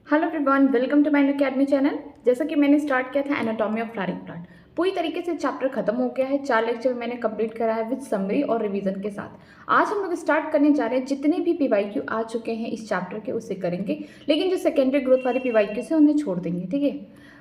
Hello everyone, welcome to my new academy channel. जैसा कि मैंने स्टार्ट किया था एनाटॉमी ऑफ फ्लावरिंग प्लांट, पूरी तरीके से चैप्टर खत्म हो गया है। 4 लेक्चर मैंने कंप्लीट करा है विद समरी और रिवीजन के साथ। आज हम लोग स्टार्ट करने जा रहे हैं, जितने भी पीवाईक्यू आ चुके हैं इस चैप्टर के उससे करेंगे, लेकिन जो सेकेंडरी ग्रोथ वाले पीवाईक्यू से उन्हें छोड़ देंगे। ठीक है,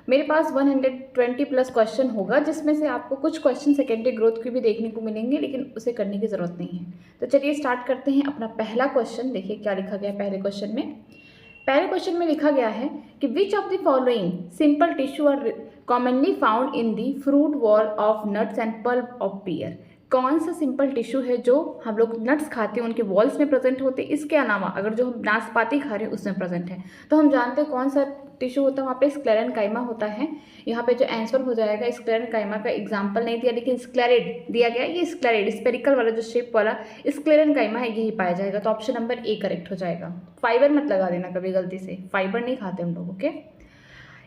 मेरे पास 120 प्लस क्वेश्चन होगा, जिसमें से आपको कुछ क्वेश्चन सेकेंडरी ग्रोथ के भी देखने को मिलेंगे, लेकिन उसे करने की ज़रूरत नहीं है। तो चलिए स्टार्ट करते हैं। अपना पहला क्वेश्चन देखिए क्या लिखा गया है। पहले क्वेश्चन में लिखा गया है कि which of the following simple tissue are commonly found in the fruit wall of nuts and pulp of pear. कौन सा सिंपल टिश्यू है जो हम लोग नट्स खाते हैं उनके वॉल्स में प्रेजेंट होते हैं, इसके अलावा अगर जो हम नाशपाती खा रहे हैं उसमें प्रेजेंट है। तो हम जानते हैं कौन सा टिश्यू होता है, वहाँ पे स्क्लेरेनकाइमा होता है। यहाँ पे जो आंसर हो जाएगा, स्क्लेरेनकाइमा का एग्जाम्पल नहीं दिया लेकिन स्क्लेरेड दिया गया। ये स्क्लेरेड स्पेरिकल वाला जो शेप वाला स्क्लेरेनकाइमा है यही पाया जाएगा। तो ऑप्शन नंबर ए करेक्ट हो जाएगा। फाइबर मत लगा देना कभी गलती से, फाइबर नहीं खाते हम लोग। ओके,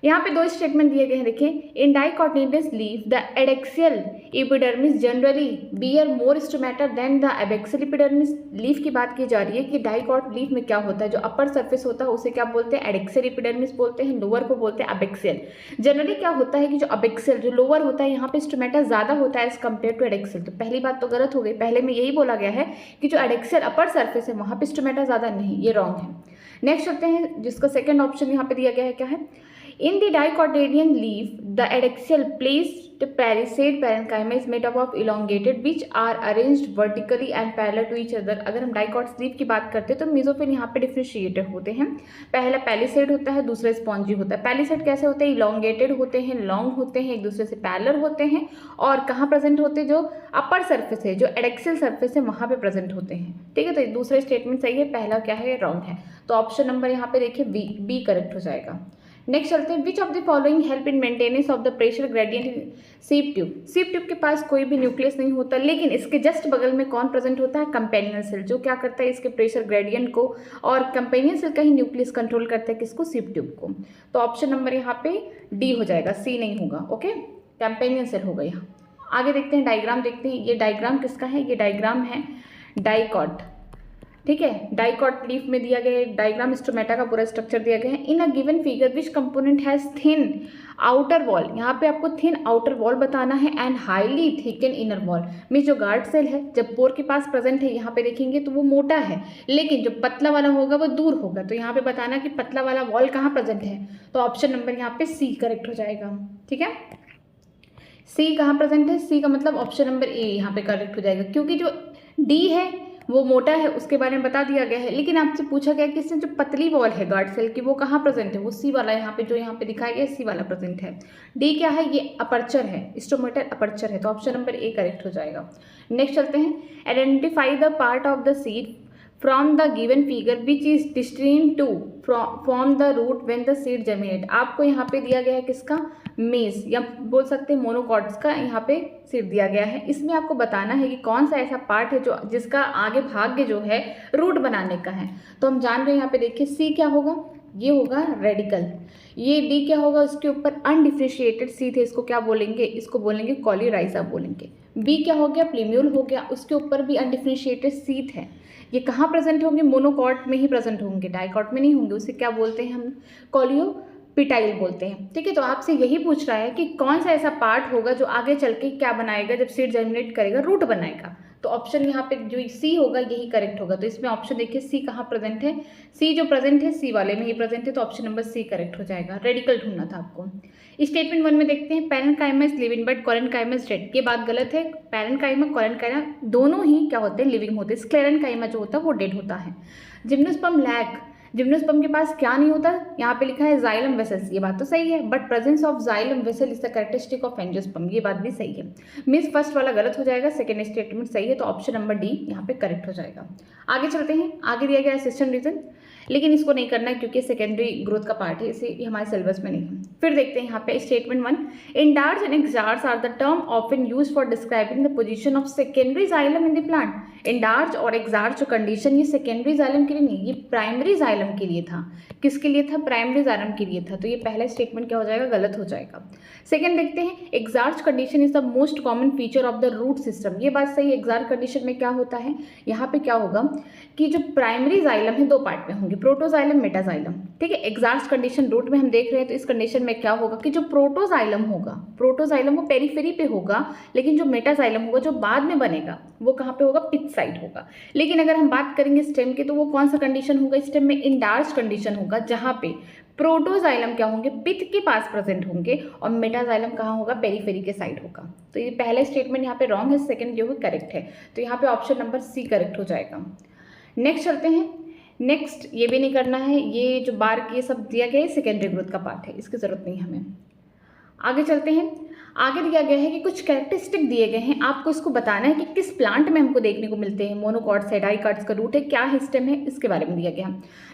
यहाँ पे 2 स्टेटमेंट दिए गए हैं। देखिए, in dicotyledonous leaf the adaxial epidermis generally bear more stomata than the abaxial epidermis. Leaf की बात की जा रही है कि डाइकोट लीफ में क्या होता है, जो अपर सरफेस होता है उसे क्या बोलते हैं, एडेक्सियल एपिडर्मिस बोलते हैं, लोअर को बोलते हैं एबेक्सियल। जनरली क्या होता है कि जो एबेक्सियल जो लोअर होता है यहाँ पे स्टोमेटा ज़्यादा होता है एज कम्पेयर टू एडेक्सियल। तो पहली बात तो गलत हो गई, पहले में यही बोला गया है कि जो एडेक्सियल अपर सरफेस है वहाँ पे स्टोमेटा ज़्यादा नहीं, ये रॉन्ग है। नेक्स्ट चलते हैं, जिसका सेकेंड ऑप्शन यहाँ पे दिया गया है क्या है। In the dicotyledon leaf, the adaxial placed palisade parenchyma is made up of elongated which are arranged vertically and parallel to each other। अगर हम डाइकॉट्स लीफ की बात करते हैं तो मेसोफिल यहाँ पे डिफ्रेंशिएटेड होते हैं। पहला पैलिसेड होता है, दूसरा स्पॉन्जी होता है। पैलिसेड कैसे होते हैं, इलोंगेटेड होते हैं, लॉन्ग होते हैं, एक दूसरे से पैरेलल होते हैं और कहाँ प्रेजेंट होते हैं, जो अपर सर्फेस है, जो एडेक्सियल सर्फेस है वहाँ पे प्रेजेंट होते हैं। ठीक है, तो दूसरा स्टेटमेंट सही है, पहला क्या है रॉन्ग है। तो ऑप्शन नंबर यहाँ पे देखिए बी करेक्ट हो जाएगा। नेक्स्ट चलते हैं, which of the following help in maintenance of the pressure gradient इन सीप ट्यूब। सीप ट्यूब के पास कोई भी न्यूक्लियस नहीं होता, लेकिन इसके जस्ट बगल में कौन प्रेजेंट होता है, कंपेनियन सेल, जो क्या करता है इसके प्रेशर ग्रेडियंट को, और कंपेनियन सेल का ही न्यूक्लियस कंट्रोल करता है किसको, सीप ट्यूब को। तो ऑप्शन नंबर यहाँ पे डी हो जाएगा, सी नहीं होगा। ओके, कंपेनियन सेल होगा यहाँ। आगे देखते हैं, डायग्राम देखते हैं। ये डायग्राम किसका है, ये डायग्राम है डाइकॉट। ठीक है, डाइकॉट लीफ में दिया गया डायग्राम, स्टोमेटा का पूरा स्ट्रक्चर दिया गया है। In a given figure which component has thin outer wall, यहाँ पे आपको थिन आउटर वॉल बताना है and highly thicken inner wall में जो गार्ड सेल है जब पोर के पास प्रेजेंट है यहाँ पे देखेंगे तो वो मोटा है, लेकिन जो पतला वाला होगा वो दूर होगा। तो यहाँ पे बताना कि पतला वाला वॉल कहाँ प्रेजेंट है। तो ऑप्शन नंबर यहाँ पे सी करेक्ट हो जाएगा। ठीक है, सी कहाँ प्रेजेंट है, सी का मतलब ऑप्शन नंबर ए यहाँ पे करेक्ट हो जाएगा, क्योंकि जो डी है वो मोटा है उसके बारे में बता दिया गया है, लेकिन आपसे पूछा गया कि इसमें जो पतली वॉल है गार्ड सेल की वो कहाँ प्रेजेंट है, वो सी वाला यहाँ पे जो यहाँ पे दिखाया गया सी वाला प्रेजेंट है। डी क्या है, ये अपर्चर है, स्टोमेटल अपर्चर है। तो ऑप्शन नंबर ए करेक्ट हो जाएगा। नेक्स्ट चलते हैं, identify the part of the seed from the given figure which is distinct to from the root when the seed germinate. आपको यहाँ पे दिया गया है किसका, मेज या बोल सकते हैं मोनोकॉट्स का यहाँ पे सीड दिया गया है। इसमें आपको बताना है कि कौन सा ऐसा पार्ट है जो जिसका आगे भाग्य जो है रूट बनाने का है। तो हम जान रहे हैं यहाँ पे देखिए, सी क्या होगा, ये होगा रेडिकल। ये डी क्या होगा, उसके ऊपर अनडिफ्रेंशिएटेड सीड है, इसको क्या बोलेंगे, इसको बोलेंगे कॉलीराइजा बोलेंगे। बी क्या हो गया, प्लीम्यूल हो गया, उसके ऊपर भी अनडिफ्रेंशिएटेड सीड है। ये कहाँ प्रेजेंट होंगे, मोनोकॉट में ही प्रेजेंट होंगे, डाइकॉट में नहीं होंगे। उसे क्या बोलते हैं हम, कॉलियोपिटाइल बोलते हैं। ठीक है, तो आपसे यही पूछ रहा है कि कौन सा ऐसा पार्ट होगा जो आगे चल के क्या बनाएगा, जब सीड जर्मिनेट करेगा रूट बनाएगा। तो ऑप्शन यहाँ पे जो सी होगा यही करेक्ट होगा। तो इसमें ऑप्शन देखिए सी कहाँ प्रेजेंट है, सी जो प्रेजेंट है सी वाले में ही प्रेजेंट है। तो ऑप्शन नंबर सी करेक्ट हो जाएगा। रेडिकल ढूंढना था आपको। स्टेटमेंट 1 में देखते हैं, parenchyma is living but collenchyma is dead. ये बात गलत है, पैरेन्काइमा कोलेनकाइमा दोनों ही क्या होते हैं, लिविंग होते हैं। स्क्लेरेनकाइमा जो होता है वो डेड होता है। जिम्नोस्पर्म लैक, जिम्नोस्पर्म के पास क्या नहीं होता, यहाँ पे लिखा है जाइलम वेसल्स, ये बात तो सही है, but presence of xylem vessel is the characteristic of angiosperm, ये बात भी सही है। मीन्स फर्स्ट वाला गलत हो जाएगा, सेकंड स्टेटमेंट सही है। तो ऑप्शन नंबर डी यहाँ पे करेक्ट हो जाएगा। आगे चलते हैं, आगे दिया गया सिस्टम रीजन, लेकिन इसको नहीं करना है क्योंकि सेकेंडरी ग्रोथ का पार्ट है, इसे हमारे सिलेबस में नहीं है। फिर देखते हैं यहाँ पे statement 1, endarch and exarch are the term often use for describing the position of secondary xylem in the plant. Endarch और एक्सार्च कंडीशन ये सेकेंडरी जाइलम के लिए नहीं, ये प्राइमरी जाइलम के लिए था। किसके लिए था? प्राइमरी जाइलम के लिए था। तो ये पहला स्टेटमेंट क्या हो जाएगा? गलत हो जाएगा। सेकेंड देखते हैं, exarch condition is the most common feature of the root system. ये बात सही है। एक्सार्च कंडीशन में क्या होता है, यहाँ पे क्या होगा कि जो प्राइमरी जाइलम है दो पार्ट में होंगे, प्रोटोजाइलम, मेटाजाइलम। ठीक है, एक्सार्च कंडीशन रूट में हम देख रहे हैं। तो इस कंडीशन में क्या होगा कि जो प्रोटोजाइलम होगा, प्रोटोजाइलम वो पेरीफेरी पे होगा, लेकिन जो मेटाजाइलम होगा जो बाद में बनेगा वो कहाँ पे होगा? पिच साइड होगा। लेकिन अगर हम बात करेंगे स्टेम की, तो वो कौन सा कंडीशन होगा? स्टेम में इंडार्च कंडीशन होगा, जहाँ पे प्रोटोजाइलम क्या होंगे? पिथ के पास प्रेजेंट होंगे, और मेटाजाइलम कहाँ होगा? पेरीफेरी के साइड होगा। तो ये पहला स्टेटमेंट यहाँ पे रॉन्ग है, सेकंड जो है करेक्ट है। तो यहाँ पे ऑप्शन नंबर सी करेक्ट हो जाएगा। नेक्स्ट चलते हैं। नेक्स्ट ये भी नहीं करना है, ये जो बार ये सब दिया गया है सेकेंडरी ग्रोथ का पार्ट है, इसकी ज़रूरत नहीं हमें। आगे चलते हैं। आगे दिया गया है कि कुछ कैरेक्टरिस्टिक दिए गए हैं, आपको इसको बताना है कि किस प्लांट में हमको देखने को मिलते हैं। मोनोकॉट्स है, डाइकॉट्स का रूट है, क्या है, स्टेम है, इसके बारे में दिया गया।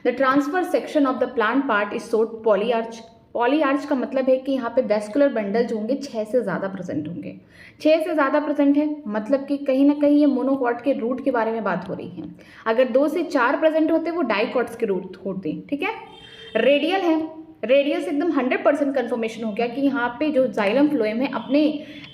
The transfer section of the plant part is सोड पॉलीआर्च। पॉलीआर्च का मतलब है कि यहाँ पे वेस्कुलर बंडल जो होंगे 6 से ज़्यादा प्रेजेंट होंगे। 6 से ज़्यादा प्रेजेंट है मतलब कि कहीं ना कहीं ये मोनोकॉट के रूट के बारे में बात हो रही है। अगर 2 से 4 प्रेजेंट होते वो डाइकॉट्स के रूट होते। ठीक है, रेडियल है, रेडियस एकदम 100% कन्फर्मेशन हो गया कि यहाँ पे जो जाइलम फ्लोएम है अपने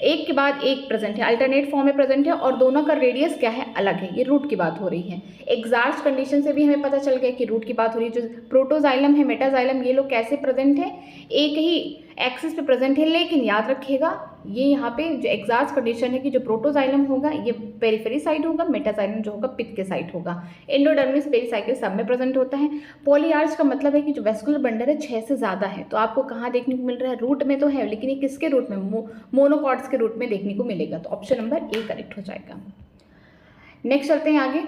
एक के बाद एक प्रेजेंट है, अल्टरनेट फॉर्म में प्रेजेंट है, और दोनों का रेडियस क्या है? अलग है। ये रूट की बात हो रही है। एक्सार्च कंडीशन से भी हमें पता चल गया कि रूट की बात हो रही है। जो प्रोटोजाइलम है, मेटाजाइलम, ये लोग कैसे प्रेजेंट है? एक ही एक्सिस पे प्रेजेंट है, लेकिन याद रखिएगा ये यहाँ पे जो एक्सार्च कंडीशन है कि जो प्रोटोजाइलम होगा ये पेरिफेरी साइड होगा, मेटाजाइलम जो होगा पिथ के साइड होगा। एंडोडर्मिस, पेरिसाइकिल सब में प्रेजेंट होता है। पॉलीआर्च का मतलब है कि जो वेस्कुलर बंडल है 6 से ज़्यादा है। तो आपको कहाँ देखने को मिल रहा है? रूट में तो है, लेकिन ये किसके रूट में? मोनोकॉट्स के रूट में देखने को मिलेगा। तो ऑप्शन नंबर ए करेक्ट हो जाएगा। नेक्स्ट चलते हैं आगे।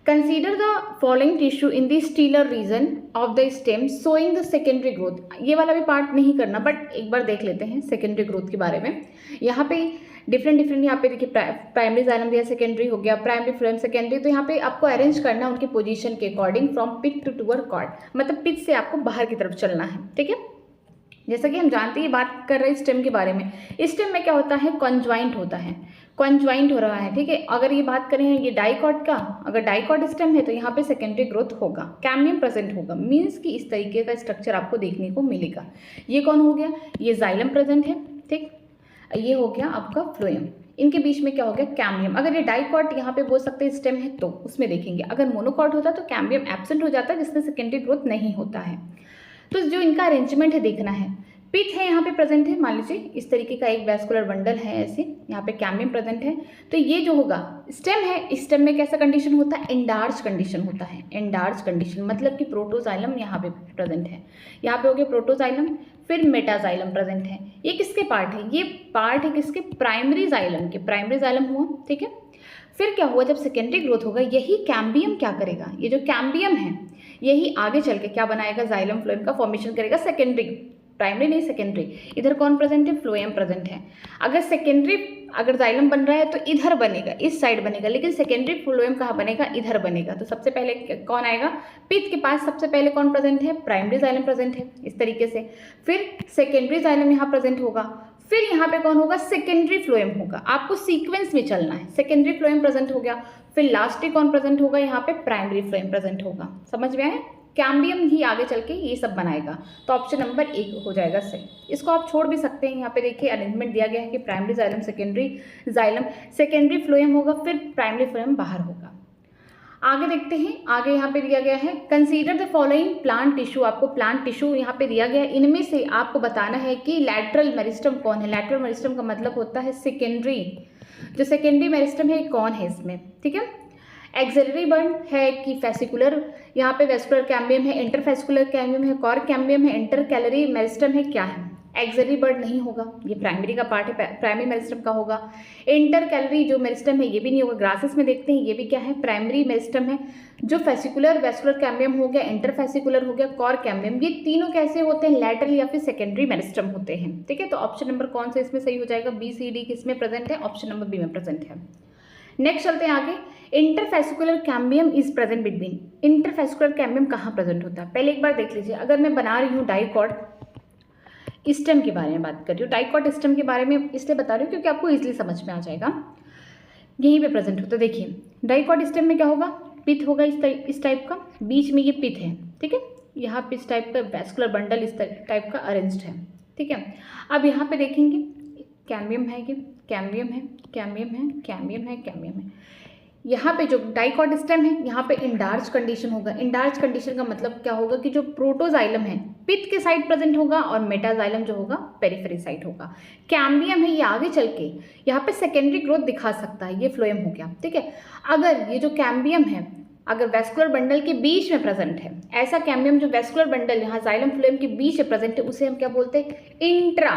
Consider the following tissue in the stelar region of the stem showing the secondary growth. ये वाला भी पार्ट नहीं करना, बट एक बार देख लेते हैं सेकेंडरी ग्रोथ के बारे में। यहाँ पे डिफरेंट यहाँ पे देखिए, प्राइमरी जाइलम दिया, सेकेंडरी हो गया, प्राइमरी फ्लोएम, सेकेंडरी। तो यहाँ पे आपको अरेंज करना है उनकी पोजीशन के according from pith to toward cord, मतलब पिथ से आपको बाहर की तरफ चलना है। ठीक है, जैसा कि हम जानते हैं, बात कर रहे हैं स्टेम के बारे में। स्टेम में क्या होता है? कॉन्ज्वाइंट होता है, कॉन्ज्वाइंट हो रहा है। ठीक है, अगर ये बात करें ये डाइकॉट का, अगर डाइकॉट स्टेम है तो यहाँ पे सेकेंडरी ग्रोथ होगा, कैम्बियम प्रेजेंट होगा, मीन्स कि इस तरीके का स्ट्रक्चर आपको देखने को मिलेगा। ये कौन हो गया? ये जाइलम प्रेजेंट है। ठीक, ये हो गया आपका फ्लोएम, इनके बीच में क्या हो गया? कैम्बियम। अगर ये डाइकॉट यहाँ पे बोल सकते हैं स्टेम है तो उसमें देखेंगे। अगर मोनोकॉट होता तो कैम्बियम एब्सेंट हो जाता है, जिसमें सेकेंडरी ग्रोथ नहीं होता है। तो जो इनका अरेंजमेंट है देखना है। पिथ है यहाँ पे प्रेजेंट है, मान लीजिए इस तरीके का एक वेस्कुलर बंडल है, ऐसे यहाँ पे कैम्बियम प्रेजेंट है। तो ये जो होगा स्टेम है, स्टेम में कैसा कंडीशन होता है? एंडार्च कंडीशन होता है। एंडार्च कंडीशन मतलब कि प्रोटोजाइलम यहाँ पे प्रेजेंट है, यहाँ पे हो गया प्रोटोजाइलम, फिर मेटाजाइलम प्रेजेंट है। ये किसके पार्ट है? ये पार्ट है किसके? प्राइमरी जाइलम के। प्राइमरी जाइलम हुआ। ठीक है, फिर क्या हुआ? जब सेकेंडरी ग्रोथ होगा, यही कैम्बियम क्या करेगा? ये जो कैम्बियम है यही आगे चल के क्या बनाएगा? जाइलम फ्लोएम का फॉर्मेशन करेगा। सेकेंडरी, प्राइमरी नहीं सेकेंडरी। इधर कौन प्रेजेंट है? फ्लोएम प्रेजेंट है। अगर सेकेंडरी, अगर जाइलम बन रहा है तो इधर बनेगा, इस साइड बनेगा, लेकिन सेकेंडरी फ्लोएम कहाँ बनेगा? इधर बनेगा। तो सबसे पहले कौन आएगा? पिथ के पास सबसे पहले कौन प्रेजेंट है? प्राइमरी जाइलम प्रेजेंट है, इस तरीके से। फिर सेकेंडरी जाइलम यहाँ प्रेजेंट होगा, फिर यहाँ पे कौन होगा? सेकेंडरी फ्लोएम होगा। आपको सीक्वेंस में चलना है। सेकेंडरी फ्लोएम प्रेजेंट हो गया, फिर लास्ट में कौन प्रेजेंट होगा? यहाँ पे प्राइमरी फ्लोएम प्रेजेंट होगा। समझ में आए? कैम्बियम ही आगे चल के ये सब बनाएगा। तो ऑप्शन नंबर एक हो जाएगा सही। इसको आप छोड़ भी सकते हैं। यहाँ पे देखिए अरेंजमेंट दिया गया है कि primary xylem, secondary xylem, secondary phloem होगा, फिर प्राइमरी फ्लोएम बाहर होगा। आगे देखते हैं। आगे यहाँ पे दिया गया है consider the following plant tissue. आपको प्लांट टिश्यू यहाँ पे दिया गया है, इनमें से आपको बताना है कि लैटरल मेरिस्टम कौन है। लैटरल मेरिस्टम का मतलब होता है सेकेंडरी, जो सेकेंडरी मेरिस्टम है कौन है इसमें। ठीक है, एक्सिलरी बर्न है कि फेसिकुलर, यहाँ पे वेस्कुलर कैम्बियम है, इंटरफेसिकुलर कैम्बियम है, कॉर कैम्बियम है, इंटर कैलरी मेरिस्टम है, क्या है? एक्सिलरी बर्न नहीं होगा, ये प्राइमरी का पार्ट है, प्राइमरी मेरिस्टम का होगा। इंटर कैलरी जो मेरिस्टम है ये भी नहीं होगा। ग्रासेस में देखते हैं, ये भी क्या है? प्राइमरी मेरिस्टम है। जो फेसिकुलर, वेस्कुलर कैम्बियम हो गया, इंटरफेसिकुलर हो गया, कॉर कैम्बियम, ये तीनों कैसे होते हैं? लैटरल या फिर सेकेंडरी मेरिस्टम होते हैं। ठीक है, तो ऑप्शन नंबर कौन सा इसमें सही हो जाएगा? बी, सी, डी किसमें प्रेजेंट है? ऑप्शन नंबर बी में प्रेजेंट है। नेक्स्ट चलते हैं आगे। Interfascicular cambium is present between. Interfascicular cambium कहाँ प्रेजेंट होता है? पहले एक बार देख लीजिए। अगर मैं बना रही हूँ डाइकॉट स्टेम के बारे में बात कर रही हूँ, डाइकॉट स्टेम के बारे में इसलिए बता रही हूँ क्योंकि आपको इजीली समझ में आ जाएगा। यहीं पे प्रेजेंट होता है। देखिए डाइकॉट स्टेम में क्या होगा, पिथ होगा इस टाइप का, बीच में ये पिथ है, ठीक है। यहाँ पे इस टाइप का वैस्कुलर बंडल इस टाइप का अरेंज्ड है, ठीक है। अब यहाँ पे देखेंगे कैम्बियम है, ये कैम्बियम है, कैम्बियम है, कैम्बियम है, कैम्बियम है। यहाँ पे जो डाइकॉट स्टेम है यहाँ पे इंडार्च कंडीशन होगा। इंडार्च कंडीशन का मतलब क्या होगा कि जो प्रोटोजाइलम है पिथ के साइड प्रेजेंट होगा और मेटाजाइलम जो होगा पेरिफेरी साइड होगा। कैम्बियम है ये आगे चल के यहाँ पे सेकेंडरी ग्रोथ दिखा सकता है, ये फ्लोएम हो गया, ठीक है। अगर ये जो कैम्बियम है अगर वैस्कुलर बंडल के बीच में प्रेजेंट है, ऐसा कैम्बियम जो वैस्कुलर बंडल यहाँ जाइलम फ्लोएम के बीच में प्रेजेंट है, उसे हम क्या बोलते हैं, इंट्रा,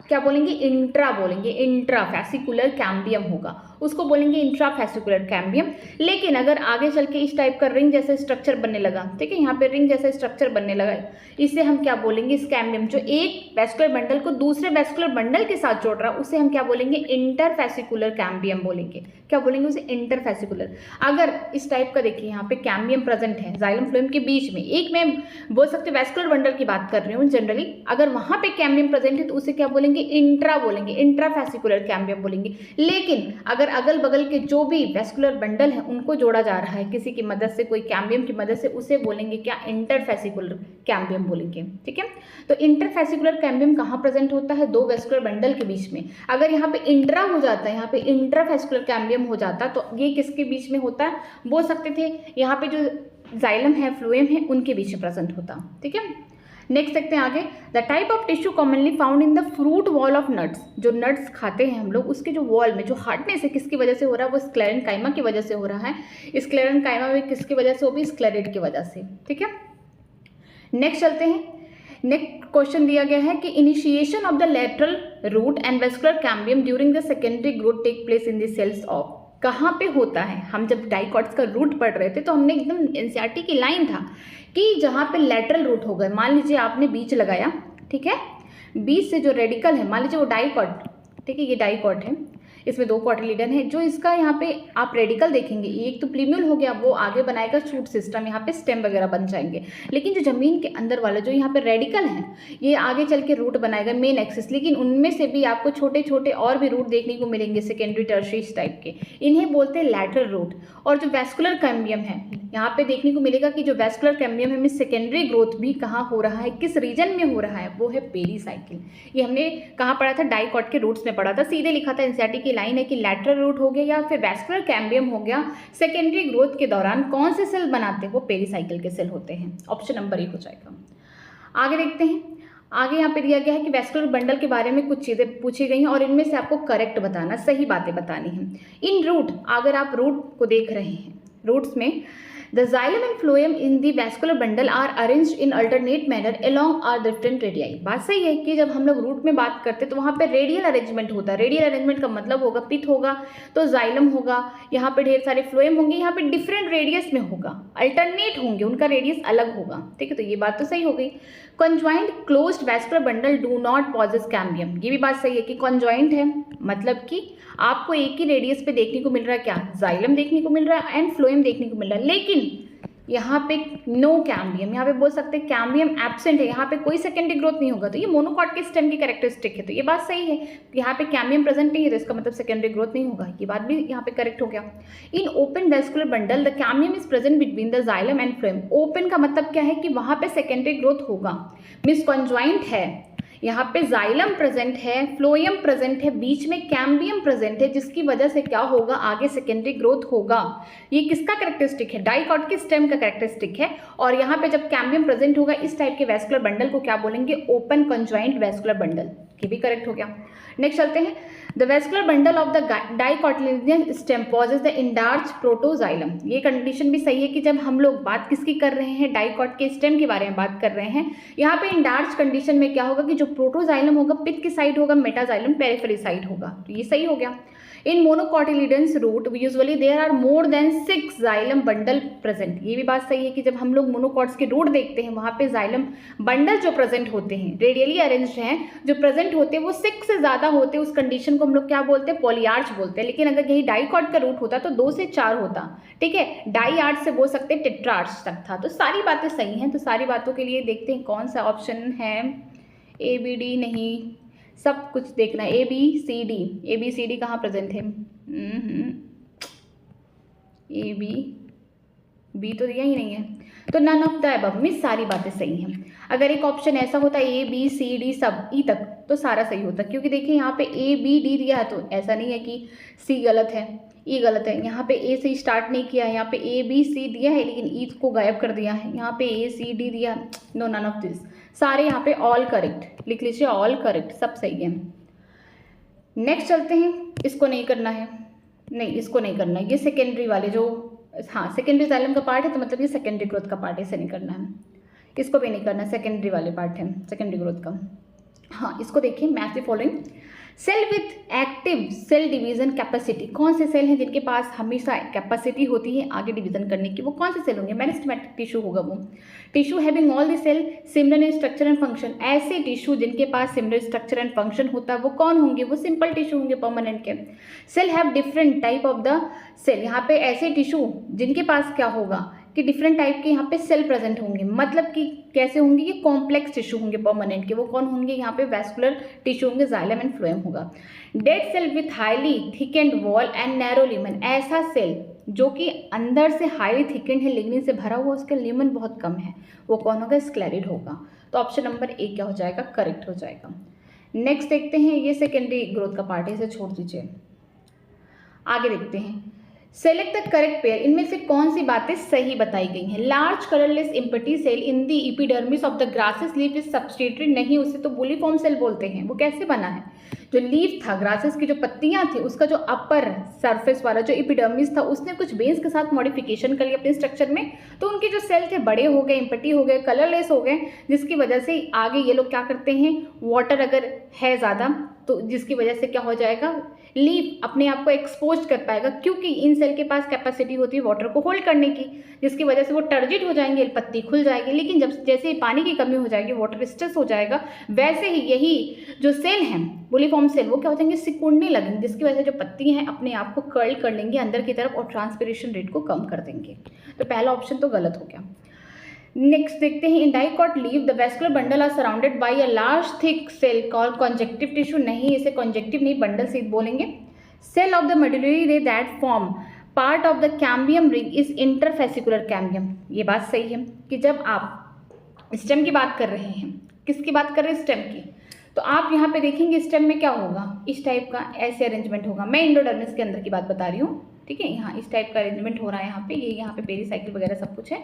क्या बोलेंगे, इंट्रा बोलेंगे, इंट्रा फैसिकुलर कैम्बियम होगा, उसको बोलेंगे इंट्रा फैसिकुलर कैम्बियम। लेकिन अगर आगे चल के इस टाइप का रिंग जैसा स्ट्रक्चर बनने लगा, ठीक है, यहाँ पे रिंग जैसा स्ट्रक्चर बनने लगा, इसे हम क्या बोलेंगे, इस कैम्बियम जो एक वैस्कुलर बंडल को दूसरे वैस्कुलर बंडल के साथ जोड़ रहा है उसे हम क्या बोलेंगे, इंटरफैसिकुलर कैम्बियम बोलेंगे। क्या बोलेंगे उसे, इंटरफैसिकुलर। अगर इस टाइप का देखिए यहाँ पे कैम्बियम प्रेजेंट है जाइलम फ्लोएम के बीच में, एक मैं बोल सकते वैस्कुलर बंडल की बात कर रही हूँ जनरली, अगर वहां पे कैम्बियम प्रेजेंट है तो उसे क्या बोलेंगे, इंट्रा बोलेंगे, इंट्राफैसिकुलर कैम्बियम बोलेंगे। लेकिन अगर अगल बगल के जो भी वैस्कुलर बंडल है उनको जोड़ा जा रहा है किसी की मदद से, कोई कैम्बियम की मदद से, उसे बोलेंगे क्या, इंटरफैसिकुलर कैम्बियम बोलेंगे, ठीक है। तो इंटरफैसिकुलर कैम्बियम कहाँ प्रेजेंट होता है, दो वैस्कुलर बंडल के बीच में। अगर यहाँ पे इंट्रा हो जाता है, यहाँ पे इंट्राफैसिकुलर कैम्बियम हो जाता तो ये किसके बीच में होता है, बोल सकते थे यहाँ पे जो जाइलम है फ्लोएम है उनके बीच में प्रेजेंट होता, ठीक है। नेक्स्ट देखते हैं आगे, the type of tissue commonly found in the fruit wall of nuts. जो नट्स खाते हैं हम लोग उसके जो वॉल में जो हार्डनेस है किसकी वजह से हो रहा है, वो स्क्लेरेनकाइमा की वजह से हो रहा है। स्क्लेरेनकाइमा में किसकी वजह से, वो भी स्क्लेरेट की वजह से, ठीक है। नेक्स्ट चलते हैं, नेक्स्ट क्वेश्चन दिया गया है कि initiation of the lateral root and vascular cambium during the secondary growth take place in the cells of, कहाँ पे होता है। हम जब डाइकॉट्स का रूट पढ़ रहे थे तो हमने एकदम एनसीईआरटी की लाइन था कि जहाँ पे लेटरल रूट होगा, मान लीजिए आपने बीच लगाया, ठीक है, बीच से जो रेडिकल है, मान लीजिए वो डाइकॉट, ठीक है, ये डाइकॉट है, इसमें दो कॉटिलीडन है, जो इसका यहाँ पे आप रेडिकल देखेंगे, एक तो प्लीम्यूल हो गया, वो आगे बनाएगा शूट सिस्टम, यहाँ पे स्टेम वगैरह बन जाएंगे। लेकिन जो जमीन के अंदर वाला जो यहाँ पे रेडिकल है ये आगे चल के रूट बनाएगा मेन एक्सिस, लेकिन उनमें से भी आपको छोटे छोटे और भी रूट देखने को मिलेंगे सेकेंडरी टर्शियरी टाइप के, इन्हें बोलते हैं लैटरल रूट। और जो वैस्कुलर कैम्बियम है यहाँ पे देखने को मिलेगा कि जो वैस्कुलर कैम्बियम है में सेकेंडरी ग्रोथ भी कहाँ हो रहा है, किस रीजन में हो रहा है, वो है पेरीसाइकिल। ये हमने कहाँ पढ़ा था, डाइकॉट के रूट्स में पढ़ा था, सीधे लिखा था एनसीईआरटी की लाइन है कि लैटरल रूट हो गया या फिर वैस्कुलर कैम्बियम हो गया, सेकेंडरी ग्रोथ के दौरान कौन से सेल बनाते हैं, वो पेरीसाइकिल के सेल होते हैं। ऑप्शन नंबर 1 हो जाएगा। आगे देखते हैं, आगे यहाँ पे दिया गया है कि वैस्कुलर बंडल के बारे में कुछ चीज़ें पूछी गई हैं और इनमें से आपको करेक्ट बताना, सही बातें बतानी हैं। इन रूट, अगर आप रूट को देख रहे हैं, रूट्स में the xylem and phloem in the vascular bundle are arranged in alternate manner along our different radii। बात सही है कि जब हम लोग रूट में बात करते हैं तो वहाँ पे रेडियल अरेंजमेंट होता है। रेडियल अरेंजमेंट का मतलब होगा पिथ होगा तो जाइलम होगा, यहाँ पे ढेर सारे फ्लोएम होंगे, यहाँ पे डिफरेंट रेडियस में होगा, अल्टरनेट होंगे, उनका रेडियस अलग होगा, ठीक है। तो ये बात तो सही हो गई। Conjoint closed vascular bundle do not possess cambium, ये भी बात सही है कि कंजॉइंट है, मतलब कि आपको एक ही रेडियस पे देखने को मिल रहा है, क्या, जाइलम देखने को मिल रहा है एंड फ्लोएम देखने को मिल रहा है, लेकिन यहाँ पे नो कैम्बियम, यहाँ पे बोल सकते हैं कैम्बियम एब्सेंट है, यहाँ पे कोई सेकेंडरी ग्रोथ नहीं होगा, तो ये मोनोकॉट के स्टेम की कैरेक्टरिस्टिक है। तो ये बात सही है, यहाँ पे कैम्बियम प्रेजेंट नहीं है तो इसका मतलब सेकेंडरी ग्रोथ नहीं होगा, ये बात भी यहाँ पे करेक्ट हो गया। In open vascular bundle the cambium is present between the xylem and phloem. Open का मतलब क्या है कि वहाँ पे सेकेंडरी ग्रोथ होगा, मीन्स कॉन्जॉइंट है, यहाँ पे जाइलम प्रेजेंट है, फ्लोएम प्रेजेंट है, बीच में कैम्बियम प्रेजेंट है, जिसकी वजह से क्या होगा, आगे सेकेंडरी ग्रोथ होगा। ये किसका कैरेक्टरिस्टिक है, डाइकॉट के स्टेम का कैरेक्टरिस्टिक है। और यहाँ पे जब कैम्बियम प्रेजेंट होगा इस टाइप के वैस्कुलर बंडल को क्या बोलेंगे, ओपन कंजॉइंट वैस्कुलर बंडल, ये भी करेक्ट हो गया। नेक्स्ट चलते हैं, the vascular bundle of the dicotyledon stem possess the endarch protoxylem. ये कंडीशन भी सही है कि जब हम लोग बात किसकी कर रहे हैं, डाइकॉट के स्टेम के बारे में बात कर रहे हैं, यहाँ पे इंडार्च कंडीशन में क्या होगा कि जो प्रोटोजाइलम होगा पिथ की साइड होगा, मेटाजाइलम पेरिफेरी साइड होगा, तो ये सही हो गया। In monocotyledons root usually there are more than 6 xylem bundle present. ये भी बात सही है कि जब हम लोग मोनोकॉट्स के रूट देखते हैं वहाँ पे जाइलम बंडल जो प्रेजेंट होते हैं, रेडियली अरेंज्ड हैं, जो प्रेजेंट होते हैं वो 6 से ज़्यादा होते हैं, उस कंडीशन को हम लोग क्या बोलते हैं, पॉलीआर्च बोलते हैं। लेकिन अगर यही डाइकॉट का रूट होता तो 2 से 4 होता, ठीक है, डाईआर्च से बोल सकते हैं टेट्रार्च तक था। तो सारी बातें सही हैं, तो सारी बातों के लिए देखते हैं कौन सा ऑप्शन है, ए बी डी नहीं, सब कुछ देखना है, A B C D. A B C D कहाँ प्रेजेंट है, ए बी, बी तो दिया ही नहीं है, तो none of the above means सारी बातें सही हैं। अगर एक ऑप्शन ऐसा होता ए बी सी डी सब ई तक तो सारा सही होता, क्योंकि देखिए यहाँ पे ए बी डी दिया है तो ऐसा नहीं है कि सी गलत है ई गलत है। यहाँ पे ए से स्टार्ट नहीं किया है, यहाँ पे ए बी सी दिया है लेकिन ई को गायब कर दिया है, यहाँ पे ए सी डी दिया, नो नन ऑफ दिस, सारे यहाँ पे ऑल करेक्ट लिख लीजिए, ऑल करेक्ट सब सही है। नेक्स्ट चलते हैं, इसको नहीं करना है, नहीं इसको नहीं करना है, ये सेकेंडरी वाले जो, हाँ सेकेंडरी जाइलम का पार्ट है तो मतलब ये सेकेंडरी ग्रोथ का पार्ट है, इसे नहीं करना है, इसको भी नहीं करना, सेकेंडरी वाले पार्ट है सेकेंडरी ग्रोथ का। हाँ इसको देखिए, match the following cell with active cell division capacity, कौन से सेल हैं जिनके पास हमेशा कैपेसिटी होती है आगे डिवीजन करने की, वो कौन से सेल होंगे, मेरिस्टेमेटिक टिश्यू होगा वो। Tissue having all the cell similar in structure and function, ऐसे टिश्यू जिनके पास सिमिलर स्ट्रक्चर एंड फंक्शन होता है वो कौन होंगे, वो सिंपल टिश्यू होंगे परमानेंट के। Cell have different type of the cell, यहाँ पे ऐसे टिश्यू जिनके पास क्या होगा कि डिफरेंट टाइप के यहाँ पे सेल प्रेजेंट होंगे, मतलब कि कैसे होंगे, ये कॉम्प्लेक्स टिश्यू होंगे परमानेंट के, वो कौन होंगे, यहाँ पे वैस्कुलर टिश्यू होंगे, जाइलम एंड फ्लोएम होगा। Dead cell with highly thickened wall and narrow lumen, ऐसा सेल जो कि अंदर से हाईली थिकेंड है, लिग्निन से भरा हुआ, उसका लिमन बहुत कम है, वो कौन होगा, स्क्लेरिड होगा। तो ऑप्शन नंबर ए क्या हो जाएगा, करेक्ट हो जाएगा। नेक्स्ट देखते हैं, ये सेकेंडरी ग्रोथ का पार्ट है, इसे छोड़ दीजिए, आगे देखते हैं। सेलेक्ट द करेक्ट पेयर, इनमें से कौन सी बातें सही बताई गई हैं। Large colourless empty cell in the epidermis of the grasses leaf is subsidiary, नहीं उसे तो बुलिफॉर्म सेल बोलते हैं। वो कैसे बना है, जो लीफ था ग्रासेस की जो पत्तियां थी उसका जो अपर सरफेस वाला जो एपिडर्मिस था उसने कुछ बेस के साथ मॉडिफिकेशन कर लिया अपने स्ट्रक्चर में, तो उनके जो सेल थे बड़े हो गए, इम्पटी हो गए, कलरलेस हो गए, जिसकी वजह से आगे ये लोग क्या करते हैं, वाटर अगर है ज़्यादा तो जिसकी वजह से क्या हो जाएगा, लीफ अपने आप को एक्सपोज कर पाएगा, क्योंकि इन सेल के पास कैपेसिटी होती है वाटर को होल्ड करने की, जिसकी वजह से वो टर्जिट हो जाएंगे, पत्ती खुल जाएगी। लेकिन जब जैसे पानी की कमी हो जाएगी, वाटर स्ट्रेस हो जाएगा, वैसे ही यही जो सेल हैं बुलिफॉर्म सेल वो क्या हो जाएंगे, सिकुड़ने लगेंगे, जिसकी वजह से जो पत्ती हैं अपने आप को कर्ल कर लेंगे अंदर की तरफ और ट्रांसपिरेशन रेट को कम कर देंगे। तो पहला ऑप्शन तो गलत हो गया। नेक्स्ट देखते हैं, in dicot leaf the vascular bundle are surrounded by a large thick cell called conjunctive tissue, नहीं इसे कॉन्जेक्टिव नहीं बंडल से बोलेंगे। Cell of the medullary ray that form part of the cambium ring is interfascicular cambium, ये बात सही है कि जब आप स्टेम की बात कर रहे हैं, किसकी बात कर रहे हैं, स्टेम की, तो आप यहाँ पे देखेंगे स्टेम में क्या होगा, इस टाइप का ऐसे अरेंजमेंट होगा। मैं इंडोडर्मिस के अंदर की बात बता रही हूँ, ठीक है, यहाँ इस टाइप का अरेंजमेंट हो रहा है, यहाँ पे ये यहाँ पे पेरीसाइकिल वगैरह सब कुछ है,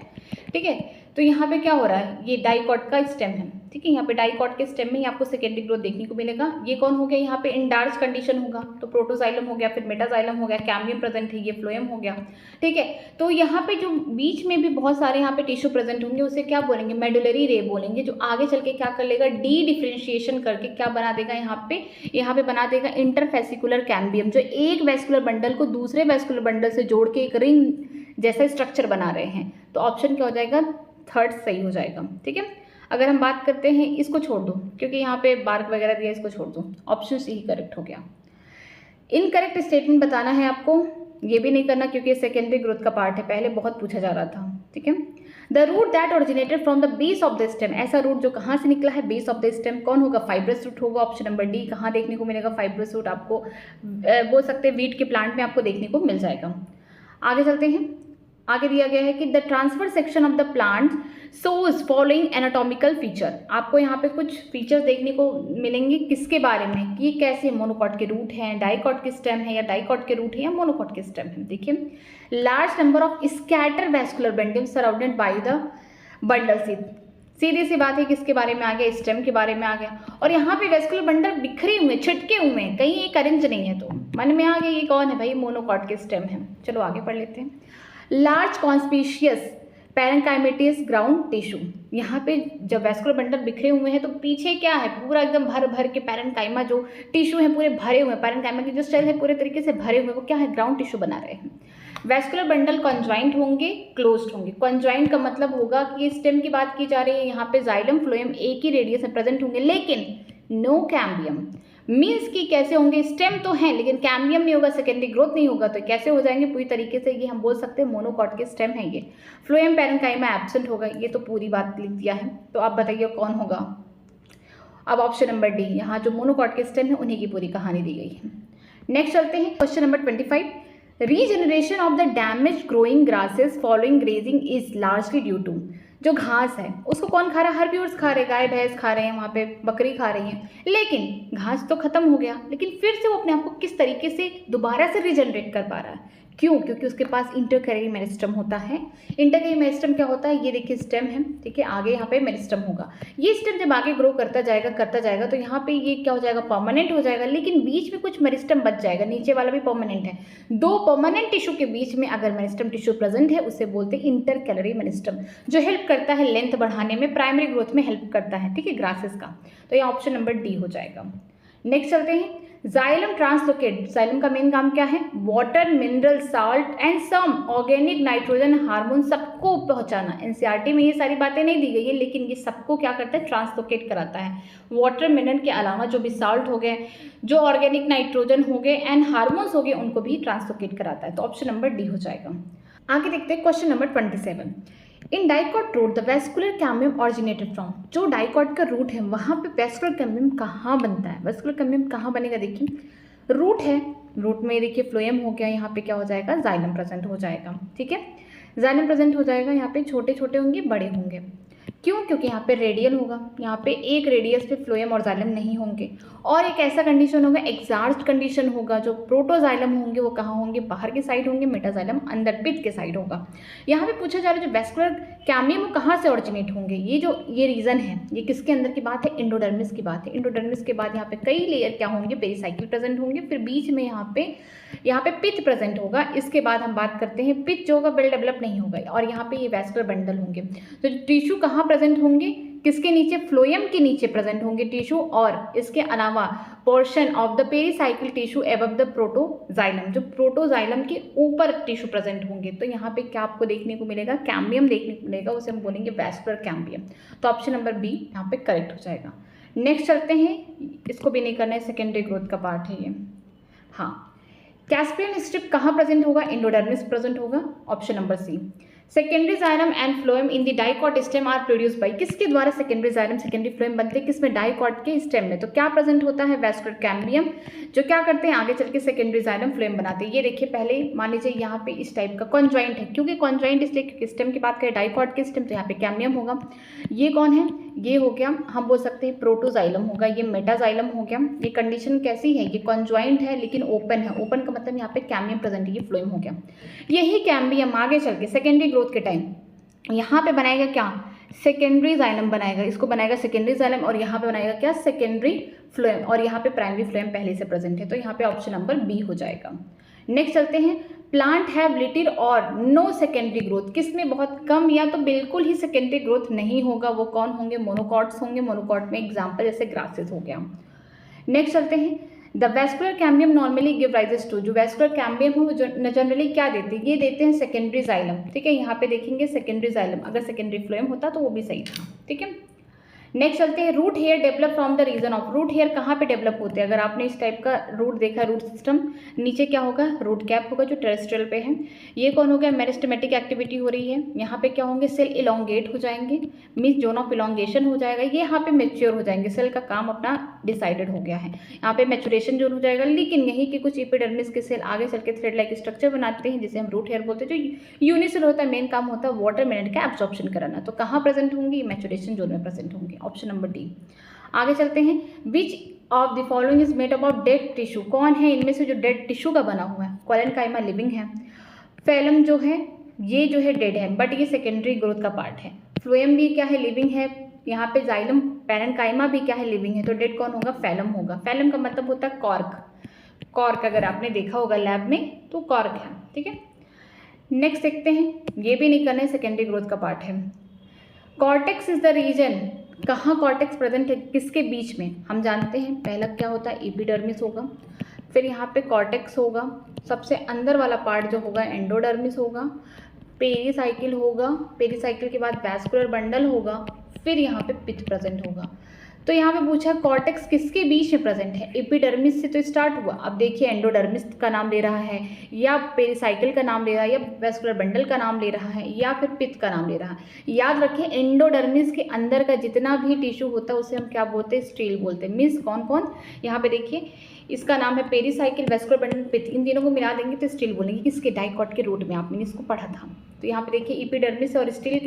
ठीक है। तो यहाँ पे क्या हो रहा है, ये डाइकॉट का स्टेम है, ठीक है, यहाँ पे डाइकॉट के स्टेम में ही आपको सेकेंडरी ग्रोथ देखने को मिलेगा। ये कौन हो गया, यहाँ पे इंडार्च कंडीशन होगा तो प्रोटोजाइलम हो गया, फिर मेटाजाइलम हो गया, कैम्बियम प्रेजेंट है, ये फ्लोएम हो गया, ठीक है। तो यहाँ पे जो बीच में भी बहुत सारे यहाँ पे टिश्यू प्रेजेंट होंगे उसे क्या बोलेंगे, मेडुलरी रे बोलेंगे, जो आगे चल के क्या कर लेगा, डी डिफ्रेंशिएशन करके क्या बना देगा, यहाँ पे बना देगा इंटरफेसिकुलर कैम्बियम, जो एक वैस्कुलर बंडल को दूसरे वैस्कुलर बंडल से जोड़ के एक रिंग जैसा स्ट्रक्चर बना रहे हैं। तो ऑप्शन क्या हो जाएगा, थर्ड सही हो जाएगा, ठीक है। अगर हम बात करते हैं, इसको छोड़ दो क्योंकि यहाँ पे बार्क वगैरह दिया, इसको छोड़ दो, ऑप्शन सी ही करेक्ट हो गया। इनकरेक्ट स्टेटमेंट बताना है आपको, ये भी नहीं करना क्योंकि सेकेंडरी ग्रोथ का पार्ट है, पहले बहुत पूछा जा रहा था, ठीक है। The root that originated from the base of the stem, ऐसा रूट जो कहाँ से निकला है, बेस ऑफ द स्टेम, कौन होगा, फाइब्रस रूट होगा। ऑप्शन नंबर डी, कहाँ देखने को मिलेगा फाइब्रस रूट, आपको बोल सकते हैं वीट के प्लांट में आपको देखने को मिल जाएगा। आगे चलते हैं, आगे दिया गया है कि the transfer section of the plant shows following anatomical feature, आपको यहाँ पे कुछ फीचर्स देखने को मिलेंगे, किसके बारे में, कि कैसे मोनोकॉट के रूट हैं, डाइकॉट के स्टेम है, या डाइकॉट के रूट है, या मोनोकॉट के स्टेम है। देखिए, large number of scatter vascular bundle surrounded by the bundle sheath, सीधी सी बात है किसके बारे में आ गया, स्टेम के बारे में आ गया। और यहाँ पे वैस्कुलर बंडल बिखरे हुए, छिटके हुए हैं, कहीं एक अरेंज नहीं है, तो मन में आ गया ये कौन है भाई, मोनोकॉट के स्टेम है। चलो आगे पढ़ लेते हैं। लार्ज कॉन्स्पिशियस पैरेंकाइमेटिस ग्राउंड टिश्यू, यहाँ पे जब वैस्कुलर बंडल बिखरे हुए हैं तो पीछे क्या है, पूरा एकदम भर भर के पैरेंकाइमा जो टिश्यू है पूरे भरे हुए हैं, पैरेंकाइमा की जो सेल है पूरे तरीके से भरे हुए, वो क्या है, ग्राउंड टिश्यू बना रहे हैं। वैस्कुलर बंडल कॉन्जॉइंट होंगे, क्लोज्ड होंगे। कॉन्जॉइंट का मतलब होगा कि स्टेम की बात की जा रही है, यहाँ पे जाइलम फ्लोएम एक ही रेडियस में प्रेजेंट होंगे, लेकिन नो कैम्बियम, मीन्स कि कैसे होंगे, स्टेम तो है लेकिन कैम्बियम नहीं होगा, सेकेंडरी ग्रोथ नहीं होगा, तो कैसे हो जाएंगे, पूरी तरीके से ये हम बोल सकते हैं मोनोकॉट के स्टेम है ये। फ्लोएम पैरेंकाइमा एब्सेंट होगा, ये तो पूरी बात लिख दिया है, तो आप बताइए कौन होगा। अब ऑप्शन नंबर डी, यहाँ जो मोनोकॉट के स्टेम है उन्हीं की पूरी कहानी दी गई है। नेक्स्ट चलते हैं question number 25। Regeneration of the damage growing grasses following grazing is largely due to, जो घास है उसको कौन खा रहा है, हर्बिवोर्स खा रहे, गाय भैंस खा रहे हैं, वहाँ पे बकरी खा रही है, लेकिन घास तो खत्म हो गया, लेकिन फिर से वो अपने आप को किस तरीके से दोबारा से रीजनरेट कर पा रहा है, क्यों? क्योंकि उसके पास इंटरकैरी मेरिस्टम होता है। इंटरकैरी मेरिस्टम क्या होता है, ये देखिए स्टेम है, ठीक है, आगे यहाँ पे मेरिस्टम होगा। ये स्टेम जब आगे ग्रो करता जाएगा तो यहाँ पे ये क्या हो जाएगा, परमानेंट हो जाएगा, लेकिन बीच में कुछ मेरिस्टम बच जाएगा, नीचे वाला भी परमानेंट है। दो परमानेंट टिश्यू के बीच में अगर मेरिस्टम टिश्यू प्रेजेंट है उसे बोलते हैं इंटरकैलरी मेरिस्टम, जो हेल्प करता है लेंथ बढ़ाने में, प्राइमरी ग्रोथ में हेल्प करता है, ठीक है, ग्रासेस का। तो ये ऑप्शन नंबर डी हो जाएगा। नेक्स्ट चलते हैं, जाइलम ट्रांसलोकेट। जाइलम का मेन काम क्या है, water, mineral, salt and some organic nitrogen hormone सबको पहुंचाना। एनसीईआरटी में ये सारी बातें नहीं दी गई है, लेकिन ये सबको क्या करता है, ट्रांसलोकेट कराता है। वाटर, मिनरल के अलावा जो भी साल्ट हो गए, जो ऑर्गेनिक नाइट्रोजन हो गए एंड हार्मोन्स हो गए, उनको भी ट्रांसलोकेट कराता है। तो ऑप्शन नंबर डी हो जाएगा। आगे देखते हैं question number 27। In dicot root the vascular cambium originated from, जो डाइकॉट का रूट है वहाँ पे वेस्कुलर कैम्बियम कहाँ बनता है, वेस्कुलर कैम्बियम कहाँ बनेगा, देखिए रूट है, रूट में देखिए फ्लोएम हो गया, यहाँ पे क्या हो जाएगा, जाइलम प्रेजेंट हो जाएगा, ठीक है, जाइलम प्रेजेंट हो जाएगा, यहाँ पे छोटे छोटे होंगे, बड़े होंगे, क्यों? क्योंकि यहाँ पे रेडियल होगा, यहाँ पे एक रेडियस पे फ्लोएम और जाइलम नहीं होंगे, और एक ऐसा कंडीशन होगा, एक्सार्ज्ड कंडीशन होगा, जो प्रोटोजाइलम होंगे वो कहाँ होंगे, बाहर के साइड होंगे, मेटाजाइलम अंदर पित्त के साइड होगा। यहाँ पे पूछा जा रहा है जो वेस्कुलर कैम्बियम वो कहाँ से ओरिजिनेट होंगे, ये रीजन है, ये किसके अंदर की बात है, एंडोडर्मिस की बात है। एंडोडर्मिस के बाद यहाँ पे कई लेयर क्या होंगे, पेरिसाइकिल प्रेजेंट होंगे, फिर बीच में यहाँ पे पित्त प्रेजेंट होगा। इसके बाद हम बात करते हैं पित्त जो होगा वेल डेवलप नहीं होगा, और यहाँ पे ये वेस्कुलर बंडल होंगे। तो टिश्यू कहाँ प्रेजेंट होंगे, किसके नीचे, फ्लोएम के नीचे प्रेजेंट होंगे टिश्यू, और इसके अलावा portion of the pericycle tissue above the protoxylem, जो प्रोटोजाइलम के ऊपर टिश्यू प्रेजेंट होंगे। तो यहाँ पे क्या आपको देखने को मिलेगा, कैम्बियम देखने को मिलेगा, उसे हम बोलेंगे वेस्कुलर कैम्बियम। तो ऑप्शन नंबर बी यहाँ पे करेक्ट हो जाएगा। नेक्स्ट चलते हैं, इसको भी नहीं करना है, सेकेंडरी ग्रोथ का पार्ट है ये। हाँ, कैस्पियन स्ट्रिप कहाँ प्रेजेंट होगा, एंडोडर्मिस प्रेजेंट होगा, option number C. Secondary xylem and phloem in the dicot stem are produced by, किसके द्वारा सेकेंडरी जाइलम सेकेंडरी फ्लोएम बनते हैं, किसमें, डाइकॉट के स्टेम में। तो क्या प्रेजेंट होता है, वेस्कुलर कैम्बियम, जो क्या करते हैं, आगे चल के सेकेंडरी जाइलम फ्लोएम बनाते हैं। ये देखिए, पहले मान लीजिए यहाँ पे इस टाइप का कॉन्जॉइंट है, क्योंकि कॉन्जॉइंट इसलिए क्योंकि स्टेम की बात करें, डाइकॉट के स्टेम, तो यहाँ पे कैम्बियम होगा। ये कौन है, ये हो गया, हम बोल सकते हैं प्रोटोजाइलम होगा, ये मेटाजाइलम हो गया। ये कंडीशन कैसी है, ये कॉन्जॉइंट है लेकिन ओपन है, ओपन का मतलब यहाँ पे कैम्बियम प्रेजेंट है, ये फ्लोएम हो गया। यही कैम्बियम आगे चल के सेकेंडरी ग्रोथ के टाइम यहाँ पे बनाएगा क्या, सेकेंडरी जाइलम बनाएगा, इसको बनाएगा सेकेंडरी जाइलम, और यहाँ पे बनाएगा क्या, सेकेंडरी फ्लोएम, और यहाँ पे प्राइमरी फ्लोएम पहले से प्रेजेंट है। तो यहाँ पे ऑप्शन नंबर बी हो जाएगा। नेक्स्ट चलते हैं, प्लांट हैव लिटिल और नो सेकेंडरी ग्रोथ, किसमें बहुत कम या तो बिल्कुल ही सेकेंडरी ग्रोथ नहीं होगा, वो कौन होंगे, मोनोकॉट्स होंगे। मोनोकॉट में एग्जाम्पल जैसे ग्रासेस हो गया। नेक्स्ट चलते हैं, the vascular cambium normally give rises to, जो वेस्कुलर कैम्बियम है वो जनरली क्या देते हैं, ये देते हैं सेकेंडरी जाइलम, ठीक है, यहाँ पे देखेंगे सेकेंडरी जाइलम, अगर सेकेंडरी फ्लोएम होता तो वो भी सही था, ठीक है। नेक्स्ट चलते हैं, root hair develop from the region of, root hair कहाँ पे डेवलप होते हैं, अगर आपने इस टाइप का रूट देखा, रूट सिस्टम, नीचे क्या होगा, रूट कैप होगा जो टेरेस्ट्रियल पे है। ये कौन हो गया, मेरिस्टेमेटिक एक्टिविटी हो रही है, यहाँ पे क्या होंगे, सेल इलोंगेट हो जाएंगे, मीन्स जोन ऑफ इलोंगेशन हो जाएगा, ये यहाँ पे मेच्योर हो जाएंगे, सेल का काम अपना डिसाइडेड हो गया है, यहाँ पे मैचुरेशन जोन हो जाएगा। लेकिन यहीं के कुछ एपिडर्मिस के सेल आगे चल के थ्रेड लाइक स्ट्रक्चर बनाते हैं, जिसे हम रूट हेयर बोलते हैं, जो यूनिसेल होता है, मेन काम होता है वाटर मिनरल का एब्जॉर्प्शन कराना। तो कहाँ प्रेजेंट होंगी, मैचुरेशन जोन में प्रेजेंट होंगी, ऑप्शन नंबर डी। आगे चलते हैं, which of the following is made up of dead tissue, कौन है इनमें से जो डेड टिश्यू का बना हुआ है, कोलेनकाइमा लिविंग है, फेलम जो है ये जो है डेड है, बट ये सेकेंडरी ग्रोथ का पार्ट है, फ्लोएम भी क्या है, लिविंग है, यहाँ पे जाइलम पैरेन्काइमा भी क्या है, लिविंग है, तो डेड कौन होगा, फेलम होगा। फेलम का मतलब होता है कॉर्क, कॉर्क अगर आपने देखा होगा लैब में तो कॉर्क है, ठीक है। नेक्स्ट देखते हैं, ये भी नहीं करना है, सेकेंडरी ग्रोथ का पार्ट है। कॉर्टेक्स इज द रीजन, कहाँ कॉर्टेक्स प्रेजेंट है, किसके बीच में, हम जानते हैं पहला क्या होता है, एपिडर्मिस होगा, फिर यहाँ पे कॉर्टेक्स होगा, सबसे अंदर वाला पार्ट जो होगा एंडोडर्मिस होगा, पेरिसाइकिल होगा, पेरिसाइकिल के बाद वैस्कुलर बंडल होगा, फिर यहाँ पे पित्त प्रेजेंट होगा। तो यहाँ पे पूछा कॉर्टेक्स किसके बीच में प्रेजेंट है, एपिडर्मिस से तो स्टार्ट हुआ, अब देखिए एंडोडर्मिस का नाम ले रहा है या पेरिसाइकिल का नाम ले रहा है या वेस्कुलर बंडल का नाम ले रहा है या फिर पित्त का नाम ले रहा है। याद रखें एंडोडर्मिस के अंदर का जितना भी टिश्यू होता है उसे हम क्या बोलते हैं, स्टील बोलते हैं। मीन्स कौन कौन, यहाँ पे देखिए इसका नाम है पेरिसाइकिल, वेस्कुलर बंडल, पित्त, इन तीनों को मिला देंगे तो स्टील बोलेंगे, किसके, डाइकॉट के रूट में, आपने इसको पढ़ा था। तो यहाँ पे देखिए एपिडर्मिस और स्टील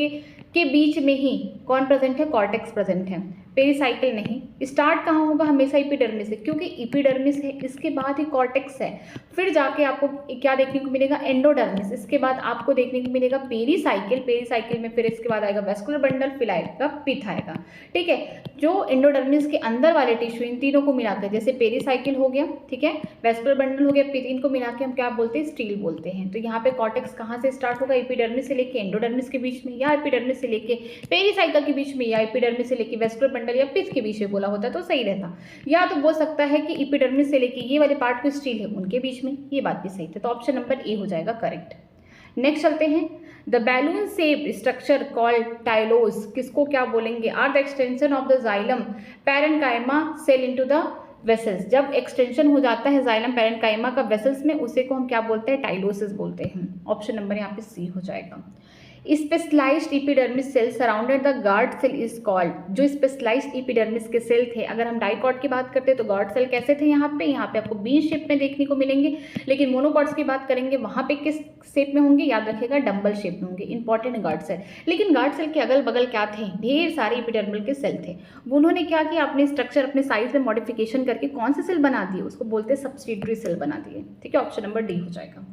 के बीच में ही कौन प्रेजेंट है, कॉर्टेक्स प्रेजेंट है, पेरिसाइकिल नहीं। स्टार्ट कहाँ होगा, हमेशा एपिडर्मिस से, क्योंकि एपिडर्मिस है, इसके बाद ही कॉर्टेक्स है, फिर जाके आपको क्या देखने को मिलेगा, एंडोडर्मिस, इसके बाद आपको देखने को मिलेगा पेरिसाइकिल, पेरिसाइकिल में फिर इसके बाद आएगा वेस्कुलर बंडल, फिर आएगा पित्त आएगा। ठीक है, जो एंडोडर्मिस के अंदर वाले टिश्यू इन तीनों को मिलाकर, जैसे पेरिसाइकिल हो गया, ठीक है, वेस्कुलर बंडल हो गया, पित्त, इनको मिला के हम क्या बोलते हैं, स्टील बोलते हैं। तो यहाँ पे कॉर्टेक्स कहाँ से स्टार्ट होगा, एपिडर्मिस से लेके एंडोडर्मिस के बीच में, या एपिडर्मिस से लेके पेरिसाइकिल के बीच में, या एपिडर्मिस से लेके वेस्कुलर बंडल या पित्त के बीच में बोला होता तो सही रहता। या तो बोल सकता है कि एपिडर्मिस से लेके ये वाले पार्ट को स्टील है उनके बीच में, ये बात भी सही थी। तो ऑप्शन नंबर ए हो जाएगा करेक्ट। नेक्स्ट चलते हैं, the balloon shaped structure called tylose किसको क्या बोलेंगे, are the extension of the xylem parenchyma cell into the vessels. जब एक्सटेंशन हो जाता है जाइलम पैरेन्काइमा का वेसल्स में, उसे को हम क्या बोलते हैं, टाइलोसिस बोलते हैं। ऑप्शन नंबर यहाँ पे सी हो जाएगा। Specialised epidermis cell surrounded the guard cell is called, जो स्पेशलाइज्ड एपिडर्मिस के सेल थे, अगर हम डाइकॉट की बात करते हैं तो गार्ड सेल कैसे थे, यहाँ पे आपको बीन शेप में देखने को मिलेंगे, लेकिन मोनोकॉट्स की बात करेंगे वहाँ पे किस शेप में होंगे, याद रखिएगा डम्बल शेप में होंगे, इंपॉर्टेंट गार्ड सेल। लेकिन गार्ड सेल के अगल बगल क्या थे, ढेर सारे एपिडर्मल के सेल थे, उन्होंने क्या किया, अपने स्ट्रक्चर अपने साइज में मॉडिफिकेशन करके कौन से सेल बना दिए, उसको बोलते हैं सब्सिडियरी सेल बना दिए। ठीक है, ऑप्शन नंबर डी हो जाएगा।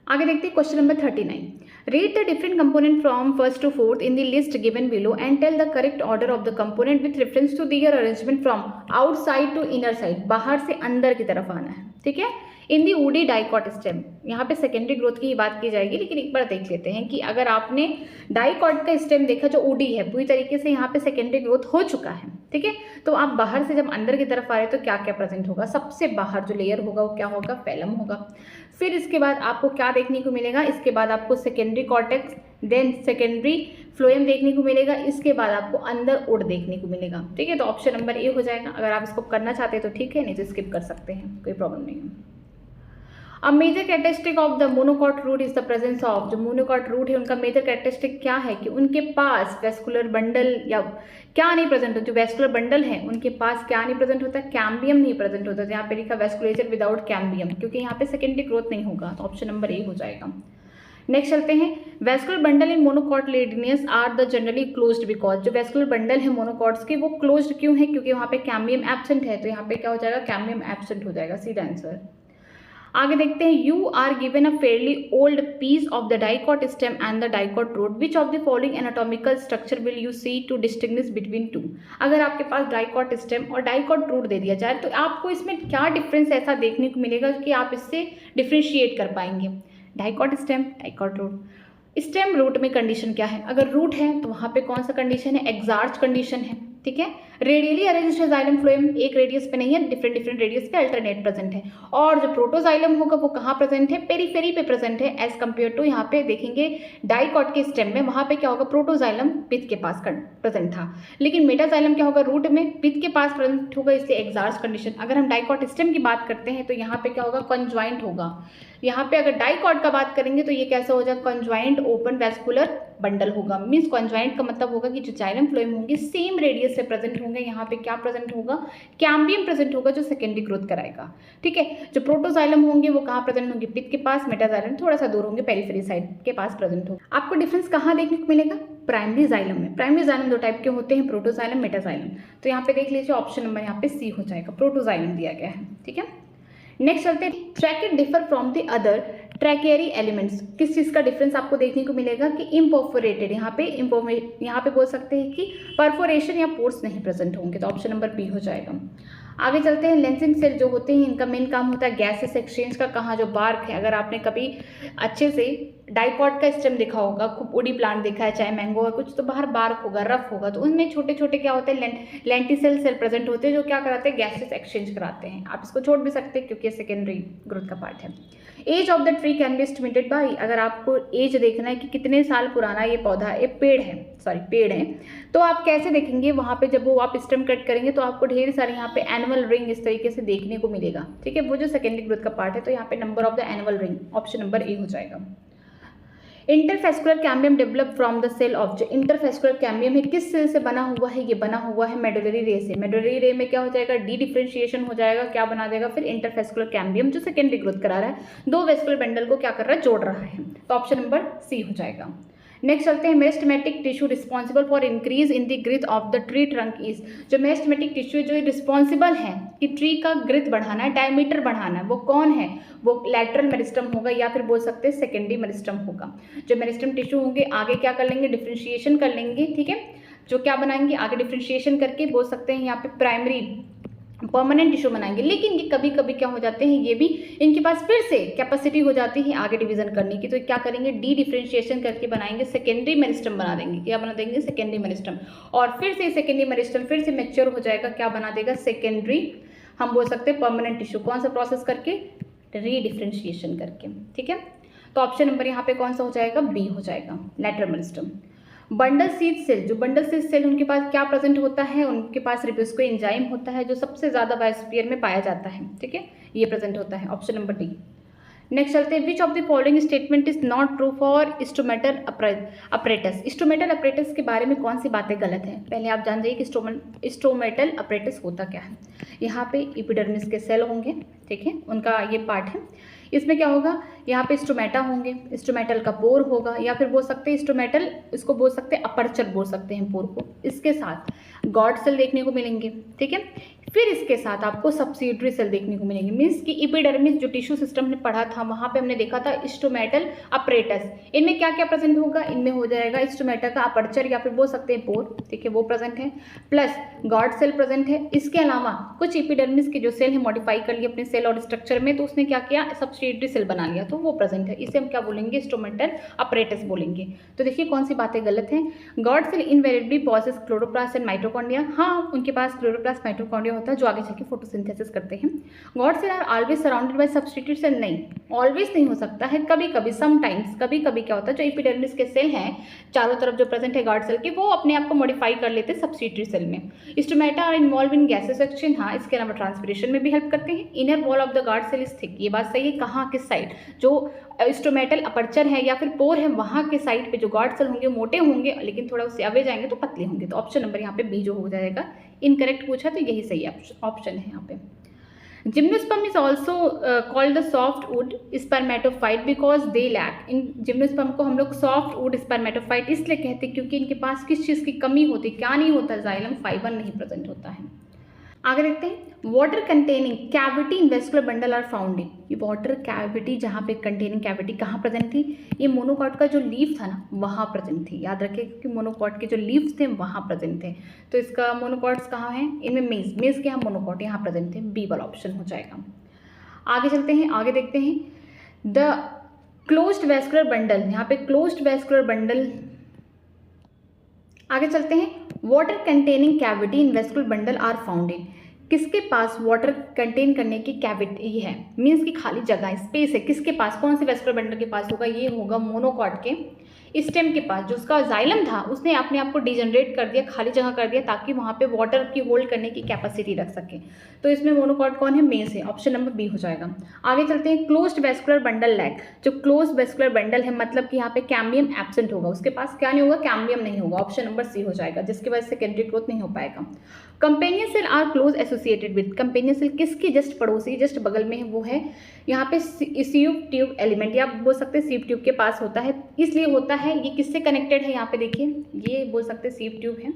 आगे देखते हैं question number 39, read the different component from first to fourth in the list given below and tell the correct order of the component with reference to their arrangement from outside to inner side, बाहर से अंदर की तरफ आना है। ठीक है, in the woody dicot stem, यहाँ पे सेकेंडरी ग्रोथ की ही बात की जाएगी, लेकिन एक बार देख लेते हैं कि अगर आपने डाइकॉट का स्टेम देखा जो वुडी है, पूरी तरीके से यहाँ पे सेकेंडरी ग्रोथ हो चुका है। ठीक है, तो आप बाहर से जब अंदर की तरफ आ रहे हैं तो क्या क्या प्रेजेंट होगा, सबसे बाहर जो लेयर होगा वो क्या होगा, फैलम होगा। फिर इसके बाद आपको क्या देखने को मिलेगा, इसके बाद आपको secondary cortex, then secondary phloem देखने को मिलेगा, इसके बाद आपको अंदर ओड देखने को मिलेगा। ठीक है, तो ऑप्शन नंबर ए हो जाएगा। अगर आप इसको करना चाहते हैं तो ठीक है, नहीं तो स्किप कर सकते हैं, कोई प्रॉब्लम नहीं है। अब major characteristic of the monocot root is the presence of, जो मोनोकॉट रूट है उनका मेजर कैरेक्टरिस्टिक क्या है कि उनके पास वेस्कुलर बंडल या क्या नहीं प्रेजेंट होता, जो वेस्कुलर बंडल है उनके पास क्या नहीं प्रेजेंट होता, कैम्बियम नहीं प्रेजेंट होता। यहाँ पे लिखा वेस्कुलेचर विदाउट कैम्बियम, क्योंकि यहाँ पे सेकेंडरी ग्रोथ नहीं होगा, तो ऑप्शन नंबर ए हो जाएगा। नेक्स्ट चलते हैं, vascular bundle in monocotyledonous are the generally closed because, जो वेस्कुलर बंडल है मोनोकॉट्स के वो क्लोज्ड क्यों है, क्योंकि वहाँ पे कैम्बियम एब्सेंट है, तो यहाँ पे क्या हो जाएगा, कैम्बियम एब्सेंट हो जाएगा, सीधा आंसर। आगे देखते हैं, you are given a fairly old piece of the dicot stem and the dicot root, which of the following anatomical structure will you see to distinguish between two. अगर आपके पास dicot stem और dicot root दे दिया जाए तो आपको इसमें क्या डिफरेंस ऐसा देखने को मिलेगा कि आप इससे डिफ्रेंशिएट कर पाएंगे। Dicot stem, dicot root. Stem root में कंडीशन क्या है, अगर रूट है तो वहाँ पे कौन सा कंडीशन है, एक्सार्च कंडीशन है। ठीक है, रेडियली अरेंज्ड है जाइलम फ्लोएम, एक रेडियस पे नहीं है, डिफरेंट डिफरेंट रेडियस पे अल्टरनेट प्रेजेंट है। और जो प्रोटोजाइलम होगा वो कहाँ प्रेजेंट है, पेरीफेरी पे प्रेजेंट है, एज कम्पेयर टू यहाँ पे देखेंगे डाइकॉट के स्टेम में, वहाँ पे क्या होगा, प्रोटोजाइलम पित्त के पास प्रेजेंट था, लेकिन मेटाजाइलम क्या होगा, रूट में पित्त के पास प्रेजेंट होगा, इसलिए एक्सार्च कंडीशन। अगर हम डाइकॉट स्टेम की बात करते हैं तो यहाँ पे क्या होगा, कंज्वाइंट होगा। यहाँ पे अगर डाइकॉट का बात करेंगे तो ये कैसा हो जाएगा, कंज्वाइंट ओपन वेस्कुलर बंडल होगा। मीन्स कंज्वाइंट का मतलब होगा कि जो जाइलम फ्लोएम होंगे सेम रेडियस से प्रेजेंट होंगे, यहाँ पे क्या प्रेजेंट होगा, कैम्बियम प्रेजेंट होगा जो सेकेंडरी ग्रोथ कराएगा। ठीक है, जो प्रोटोजाइलम होंगे वो कहाँ प्रेजेंट होंगे, पित्त के पास, मेटाजाइलम थोड़ा सा दूर होंगे, पेरिफेरी साइड के पास प्रेजेंट होगा। आपको डिफरेंस कहाँ देखने को मिलेगा, प्राइमरी जाइलम में। प्राइमरी जाइलम दो टाइप के होते हैं, प्रोटोजाइलम, मेटाजाइलम। तो यहाँ पे देख लीजिए ऑप्शन नंबर यहाँ पे सी हो जाएगा, प्रोटोजाइलम दिया गया है। ठीक है, नेक्स्ट चलते हैं, tracheid differ from the other tracheary elements. किस चीज़ का डिफरेंस आपको देखने को मिलेगा कि इम्पोफोरेटेड, यहाँ पे बोल सकते हैं कि परफोरेशन या पोर्स नहीं प्रेजेंट होंगे, तो ऑप्शन नंबर बी हो जाएगा। आगे चलते हैं, लेंसिंग सेल जो होते हैं इनका मेन काम होता है गैसेस एक्सचेंज का। कहाँ जो बार्क है, अगर आपने कभी अच्छे से डाइकॉट का स्टेम देखा होगा, खूब उड़ी प्लांट देखा है, चाहे मैंगो है कुछ, तो बाहर बार्क होगा, रफ होगा, तो उनमें छोटे छोटे क्या होते हैं लेंटिसेल सेल प्रेजेंट होते हैं जो क्या कराते हैं, गैसेस एक्सचेंज कराते हैं। आप इसको छोड़ भी सकते हैं क्योंकि ये सेकेंडरी ग्रोथ का पार्ट है। Age of the tree can be estimated by, अगर आपको एज देखना है कि कितने साल पुराना ये पौधा, ये पेड़ है, तो आप कैसे देखेंगे, वहाँ पे जब वो आप स्टेम कट करेंगे तो आपको ढेर सारे यहाँ पे एनुअल रिंग इस तरीके से देखने को मिलेगा। ठीक है, वो जो सेकेंडरी ग्रोथ का पार्ट है, तो यहाँ पे number of the annual ring option number A हो जाएगा। Interfascicular cambium develop from the cell of, जो इंटरफेस्कुलर कैम्बियम है किस सेल से बना हुआ है, ये बना हुआ है मेडुलरी रे से। मेडुलरी रे में क्या हो जाएगा, डी डिफरेंशिएशन हो जाएगा, क्या बना देगा फिर इंटरफेस्कुलर कैम्बियम, जो सेकेंडरी ग्रोथ करा रहा है, दो वेस्कुलर बंडल को क्या कर रहा है, जोड़ रहा है। तो ऑप्शन नंबर सी हो जाएगा। नेक्स्ट चलते हैं, meristematic tissue responsible for increase in the growth of the tree trunk is, जो मेरिस्टेमेटिक टिश्यू जो रिस्पॉन्सिबल है कि ट्री का ग्रोथ बढ़ाना है, डायमीटर बढ़ाना है, वो कौन है, वो लैटरल मेरिस्टम होगा या फिर बोल सकते हैं सेकेंडरी मेरिस्टम होगा। जो मेरिस्टम टिश्यू होंगे आगे क्या कर लेंगे, डिफ्रेंशिएशन कर लेंगे। ठीक है, जो क्या बनाएंगे आगे डिफ्रेंशिएशन करके बोल सकते हैं यहाँ पे प्राइमरी परमानेंट टिश्यू बनाएंगे। लेकिन ये कभी कभी क्या हो जाते हैं, ये भी इनके पास फिर से कैपेसिटी हो जाती है आगे डिवीजन करने की, तो क्या करेंगे, डी डिफरेंशिएशन करके बनाएंगे, सेकेंडरी मेरिस्टम बना देंगे। क्या बना देंगे, सेकेंडरी मेरिस्टम, और फिर से सेकेंडरी मेरिस्टम फिर से मैच्योर हो जाएगा, क्या बना देगा, सेकेंडरी, हम बोल सकते हैं परमानेंट टिश्यू। कौन सा प्रोसेस करके, री डिफरेंशिएशन करके। ठीक है, तो ऑप्शन नंबर यहाँ पे कौन सा हो जाएगा, बी हो जाएगा, lateral meristem. Bundle sheath cell, जो बंडल सीड सेल उनके पास क्या प्रेजेंट होता है, उनके पास रिब्यूस्को एंजाइम होता है जो सबसे ज़्यादा बायोस्फीयर में पाया जाता है। ठीक है, ये प्रेजेंट होता है, ऑप्शन नंबर डी। नेक्स्ट चलते हैं, which of the following statement is not true for stomatal apparatus. Stomatal apparatus के बारे में कौन सी बातें गलत हैं, पहले आप जान जाइए कि स्टोमेटल अपरेटस होता क्या है। यहाँ पे एपिडर्मिस के सेल होंगे, ठीक है, उनका ये पार्ट है। इसमें क्या होगा, यहाँ पे स्टोमेटा होंगे, स्टोमेटल का पोर होगा, या फिर बोल सकते हैं स्टोमेटल, इसको बोल सकते हैं अपर्चर बोल सकते हैं पोर को। इसके साथ गॉड सेल देखने को मिलेंगे। ठीक है, फिर इसके साथ आपको सब्सिडरी सेल देखने को मिलेंगे। मीन्स कि एपिडर्मिस जो टिश्यू सिस्टम ने पढ़ा था वहाँ पे हमने देखा था स्टोमेटल अपरेटस, इनमें क्या क्या प्रेजेंट होगा, इनमें हो जाएगा स्टोमेटा का अपर्चर या फिर बोल सकते हैं पोर। ठीक है, वो प्रेजेंट है, प्लस गॉड सेल प्रेजेंट है। इसके अलावा कुछ एपिडर्मिस के जो सेल है मॉडिफाई कर लिए अपने सेल और स्ट्रक्चर में, तो उसने क्या किया, सब्सिडरी सेल बना लिया, तो वो प्रेजेंट है। इसे हम क्या बोलेंगे, स्टोमेटल अपरेटस बोलेंगे। तो देखिए कौन सी बातें गलत हैं। Guard cell invariably possess chloroplast and mitochondria, हाँ उनके पास क्लोरोप्लास्ट माइटोकॉन्ड्रिया होता है जो आगे चल के फोटोसिंथेसिस करते हैं। Guard cell are always surrounded by substitute cell, नहीं ऑलवेज नहीं हो सकता है, कभी कभी समटाइम्स, कभी कभी क्या होता है, जो एपिडर्मिस के सेल हैं चारों तरफ जो प्रेजेंट है गॉड सेल के, वो अपने आप को मॉडिफाई कर लेते हैं सब्सिडरी सेल में। Stomata are involve in gases exchange, हाँ इसके अलावा ट्रांसपिरेशन में भी हेल्प करते हैं। Inner wall of the guard cell is thick, ये बात सही है, कहाँ किस साइड, जो स्टोमेटल अपर्चर है या फिर पोर है वहाँ के साइड पे जो गॉड सेल होंगे मोटे होंगे, लेकिन थोड़ा उससे अवे जाएंगे तो पतले होंगे। तो ऑप्शन नंबर यहाँ पे बी जो हो जाएगा, इनकरेक्ट पूछा तो यही सही ऑप्शन है यहाँ पे। Gymnosperm is also called the soft wood spermatophyte because they lack, इन जिम्नोस्पर्म को हम लोग सॉफ्ट वुड स्पर्मेटोफाइट इसलिए कहते हैं क्योंकि इनके पास किस चीज़ की कमी होती है, क्या नहीं होता, जाइलम फाइबर नहीं प्रेजेंट होता है। आगे देखते हैं, water containing cavity in vascular bundle are found in, ये वाटर कैविटी जहाँ पे कंटेनिंग कैविटी कहाँ प्रेजेंट थी, ये मोनोकॉट का जो लीफ था ना वहाँ प्रेजेंट थी। याद रखिए कि मोनोकॉट के जो लीव्स थे वहाँ प्रेजेंट थे, तो इसका मोनोकॉट्स कहाँ हैं, इनमें मेज के यहाँ मोनोकॉट यहाँ प्रेजेंट थे, बी वाला ऑप्शन हो जाएगा। आगे चलते हैं, आगे देखते हैं, द क्लोज्ड वेस्कुलर बंडल, यहाँ पे क्लोज्ड वेस्कुलर बंडल। आगे चलते हैं, water containing cavity in vascular bundle are found in, किसके पास वाटर कंटेन करने की कैविटी है, मीन्स की खाली जगह स्पेस है, किसके पास, कौन से वेस्कुलर बंडल के पास होगा, ये होगा मोनोकॉट के स्टेम के पास। जो उसका जाइलम था उसने अपने आप को डिजनरेट कर दिया, खाली जगह कर दिया ताकि वहाँ पे वाटर की होल्ड करने की कैपेसिटी रख सके। तो इसमें मोनोकॉट कौन है, मेस है, ऑप्शन नंबर बी हो जाएगा। आगे चलते हैं, क्लोज्ड वेस्कुलर बंडल लैक, जो क्लोज वेस्कुलर बंडल है मतलब कि यहाँ पे कैम्बियम एब्सेंट होगा, उसके पास क्या नहीं होगा, कैम्बियम नहीं होगा, ऑप्शन नंबर सी हो जाएगा, जिसकी वजह से सेकेंडरी ग्रोथ नहीं हो पाएगा। Companion cell are close associated with, companion cell किसकी जस्ट पड़ोसी जस्ट बगल में है, वो है यहाँ पे सीव ट्यूब एलिमेंट, या बोल सकते हैं सीव ट्यूब के पास होता है, इसलिए होता है। ये किससे कनेक्टेड है, यहाँ पे देखिए ये बोल सकते हैं सीव ट्यूब है,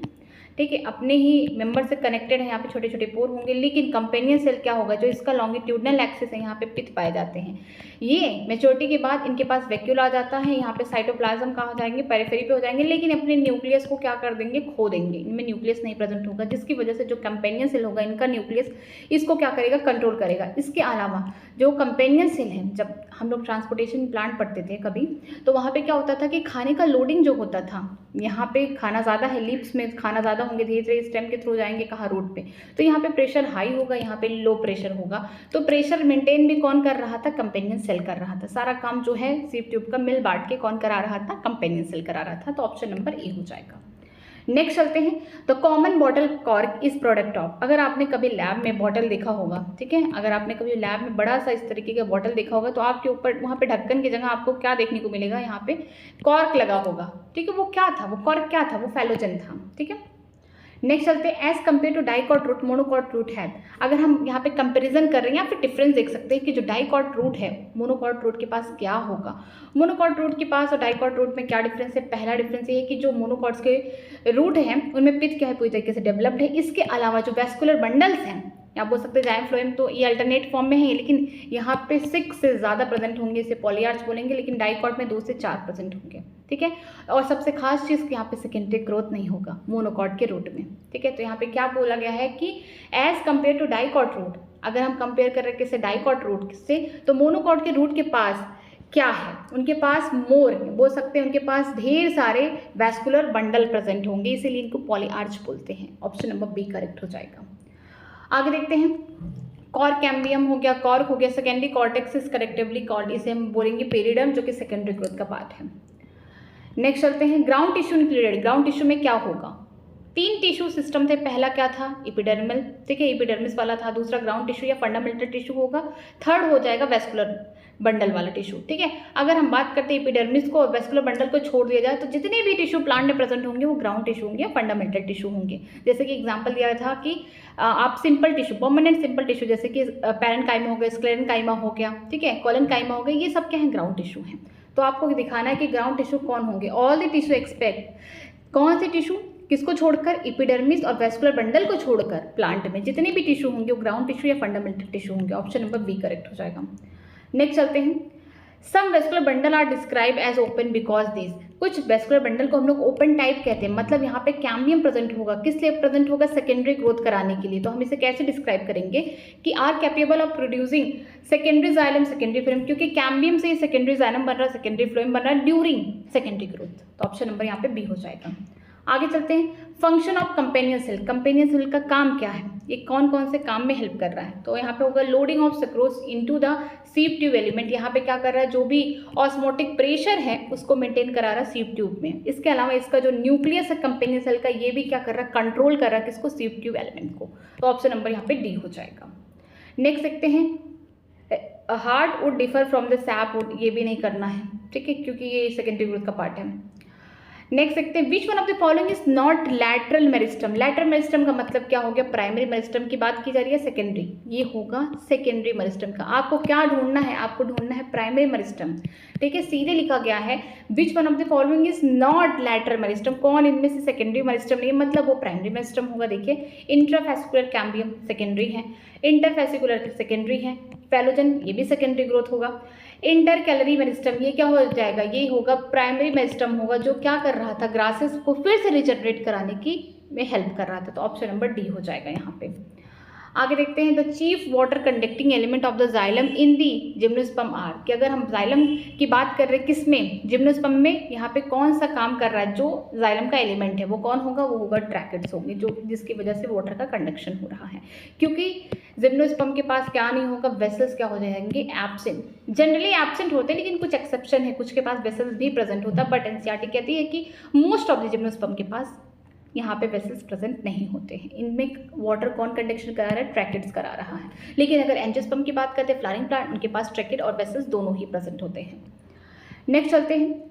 ठीक है, अपने ही मेंबर से कनेक्टेड है, यहाँ पे छोटे छोटे पोर होंगे। लेकिन कंपेनियन सेल क्या होगा, जो इसका लॉन्गिट्यूडनल एक्सिस है, यहाँ पे पित्त पाए जाते हैं। ये मैच्योरिटी के बाद इनके पास वैक्यूल आ जाता है, यहाँ पे साइटोप्लाज्म कहाँ हो जाएंगे, पेरिफेरी पे हो जाएंगे, लेकिन अपने न्यूक्लियस को क्या कर देंगे, खो देंगे। इनमें न्यूक्लियस नहीं प्रेजेंट होगा, जिसकी वजह से जो कंपेनियन सेल होगा इनका न्यूक्लियस इसको क्या करेगा, कंट्रोल करेगा। इसके अलावा जो कंपेनियन सेल है, जब हम लोग ट्रांसपोर्टेशन प्लांट पढ़ते थे कभी, तो वहाँ पे क्या होता था कि खाने का लोडिंग जो होता था, यहाँ पे खाना ज़्यादा है, लीव्स में खाना ज़्यादा होंगे, धीरे धीरे स्टेम के थ्रू जाएंगे कहाँ, रूट पे, तो यहाँ पे प्रेशर हाई होगा, यहाँ पे लो प्रेशर होगा। तो प्रेशर मेंटेन भी कौन कर रहा था, कंपेनियन सेल कर रहा था। सारा काम जो है सीप ट्यूब का मिल बांट के कौन करा रहा था, कंपेनियन सेल करा रहा था। तो ऑप्शन नंबर ए हो जाएगा। नेक्स्ट चलते हैं, the common bottle cork is product of. अगर आपने कभी लैब में बॉटल देखा होगा, ठीक है, अगर आपने कभी लैब में बड़ा सा इस तरीके का बॉटल देखा होगा, तो आपके ऊपर वहाँ पे ढक्कन की जगह आपको क्या देखने को मिलेगा, यहाँ पे कॉर्क लगा होगा। ठीक है, वो क्या था, वो कॉर्क क्या था, वो फैलोजन था। ठीक है, नेक्स्ट चलते हैं, as compare to dicot root monocot root है। अगर हम यहाँ पे कंपैरिजन कर रहे हैं या फिर डिफरेंस देख सकते हैं कि जो डाइकॉट रूट है मोनोकॉट रूट के पास क्या होगा। मोनोकॉट रूट के पास और डाइकॉट रूट में क्या डिफरेंस है, पहला डिफरेंस ये है कि जो मोनोकॉट्स के रूट हैं उनमें पित्त क्या है, पूरी तरीके से डेवलप्ड है। इसके अलावा जो वैस्कुलर बंडल्स हैं, आप बोल सकते हैं जाइम फ्लोएम, तो ये अल्टरनेट फॉर्म में है, लेकिन यहाँ पे 6 से ज़्यादा प्रेजेंट होंगे, इसे पॉलीआर्च बोलेंगे, लेकिन डाइकॉट में 2 से 4 प्रेजेंट होंगे। ठीक है, और सबसे खास चीज़ यहाँ पे सेकेंडरी ग्रोथ नहीं होगा मोनोकॉट के रूट में। ठीक है, तो यहाँ पे क्या बोला गया है कि as compare to dicot root, अगर हम कंपेयर कर रहे हैं किससे, डाइकॉट रूट से, तो मोनोकॉट के रूट के पास क्या है, उनके पास मोर बोल सकते हैं, उनके पास ढेर सारे वैस्कुलर बंडल प्रेजेंट होंगे, इसीलिए इनको पॉलीआर्च बोलते हैं। ऑप्शन नंबर बी करेक्ट हो जाएगा। आगे देखते हैं, कॉर्क कैम्बियम हो गया, कॉर्क हो गया, सेकेंडरी कॉर्टेक्स इज करेक्टिवली कॉल्ड, इसे हम बोलेंगे पेरिडम, जो कि सेकेंडरी ग्रोथ का पार्ट है। नेक्स्ट चलते हैं, ground tissue included. Ground tissue में क्या होगा, 3 टिश्यू सिस्टम थे, पहला क्या था, एपिडर्मल, ठीक है, एपिडर्मिस वाला था, दूसरा ग्राउंड टिश्यू या फंडामेंटल टिश्यू होगा, थर्ड हो जाएगा वैस्कुलर बंडल वाला टिश्यू। ठीक है, अगर हम बात करते हैं एपिडर्मिस को और वैस्कुलर बंडल को छोड़ दिया जाए, तो जितने भी टिश्यू प्लांट में प्रेजेंट होंगे वो ग्राउंड टिश्यू होंगे या फंडामेंटल टिश्यू होंगे। जैसे कि एग्जांपल दिया था कि आप simple tissue, permanent simple tissue, जैसे कि पैरेन्काइमा हो गया, स्क्लेरेन्काइमा हो गया, ठीक है, कोलेनकाइमा हो गया, ये सब क्या है, ग्राउंड टिश्यू हैं। तो आपको दिखाना है कि ग्राउंड टिश्यू कौन होंगे, ऑल द टिश्यू एक्सपेक्ट, कौन से टिश्यू, किसको छोड़कर, एपिडर्मिस और वैस्कुलर बंडल को छोड़कर प्लांट में जितने भी टिश्यू होंगे वो ग्राउंड टिश्यू या फंडामेंटल टिश्यू होंगे। ऑप्शन नंबर बी करेक्ट हो जाएगा। नेक्स्ट चलते हैं, some vascular bundle are describe as open because this. कुछ वैस्कुलर बंडल को हम लोग ओपन टाइप कहते हैं, मतलब यहाँ पे कैम्बियम प्रेजेंट होगा, किस लिए प्रेजेंट होगा, सेकेंडरी ग्रोथ कराने के लिए। तो हम इसे कैसे डिस्क्राइब करेंगे कि are capable of producing secondary xylem, secondary phloem, क्योंकि कैम्बियम से सेकेंडरी जाइलम बन रहा है, सेकेंडरी फ्लोएम बन रहा है ड्यूरिंग सेकेंडरी ग्रोथ। तो ऑप्शन नंबर यहाँ पे बी हो जाएगा। आगे चलते हैं, function of companion cell. Companion cell का काम क्या है, ये कौन कौन से काम में हेल्प कर रहा है, तो यहाँ पे होगा loading of sucrose into the ship tube element. यहाँ पे क्या कर रहा है, जो भी ऑस्मोटिक प्रेशर है उसको मेंटेन करा रहा है सीप ट्यूब में। इसके अलावा इसका जो न्यूक्लियस है कंपेनियन सेल का, ये भी क्या कर रहा है, कंट्रोल कर रहा है किसको, सीप ट्यूब एलिमेंट को। तो ऑप्शन नंबर यहाँ पे डी हो जाएगा। नेक्स्ट देखते हैं, heart would differ from the SAP would, ये भी नहीं करना है, ठीक है, क्योंकि ये सेकेंडरी ग्रोथ का पार्ट है। नेक्स्ट देखते हैं, विच one of the following is not lateral meristem. Lateral meristem का मतलब क्या हो गया, प्राइमरी मेरिस्टम की बात की जा रही है, सेकेंडरी, ये होगा सेकेंडरी मेरिस्टम का। आपको क्या ढूंढना है, आपको ढूंढना है प्राइमरी मेरिस्टम। ठीक है, सीधे लिखा गया है विच one of the following is not lateral meristem, कौन इनमें से सेकेंडरी मेरिस्टम नहीं है, मतलब वो प्राइमरी मेरिस्टम होगा। देखिए, इंट्राफेसिकुलर कैम्बियम सेकेंडरी है, इंटरफेसिकुलर सेकेंडरी है, फैलोजन ये भी सेकेंडरी ग्रोथ होगा। इंटर कैलरी मेरिस्टम ये क्या हो जाएगा, ये होगा प्राइमरी मेरिस्टम होगा, जो क्या कर रहा था, ग्रासेस को फिर से रिजनरेट कराने की में हेल्प कर रहा था। तो ऑप्शन नंबर डी हो जाएगा यहाँ पे। आगे देखते हैं, the chief water conducting element of the xylem in the gymnosperm are, कि अगर हम जाइलम की बात कर रहे हैं किसमें, जिम्नोस्पर्म में, यहाँ पे कौन सा काम कर रहा है, जो जाइलम का एलिमेंट है वो कौन होगा, वो होगा ट्रैकेट्स होंगे, जो जिसकी वजह से वाटर का कंडक्शन हो रहा है। क्योंकि जिम्नोस्पर्म के पास क्या नहीं होगा, वेसल्स क्या हो जाएंगे, एब्सेंट। जनरली एब्सेंट होते हैं, लेकिन कुछ एक्सेप्शन है, कुछ के पास वेसल्स भी प्रेजेंट होता है, बट एनसीईआरटी कहती है कि मोस्ट ऑफ द जिम्नोस्पर्म के पास यहाँ पे वेसल्स प्रेजेंट नहीं होते हैं। इनमें वाटर कौन कंडक्शन करा रहा है, ट्रैकेट्स करा रहा है। लेकिन अगर एंजियोस्पर्म की बात करते हैं, फ्लावरिंग प्लांट, उनके पास ट्रैकेट और वेसल्स दोनों ही प्रेजेंट होते हैं। नेक्स्ट चलते हैं,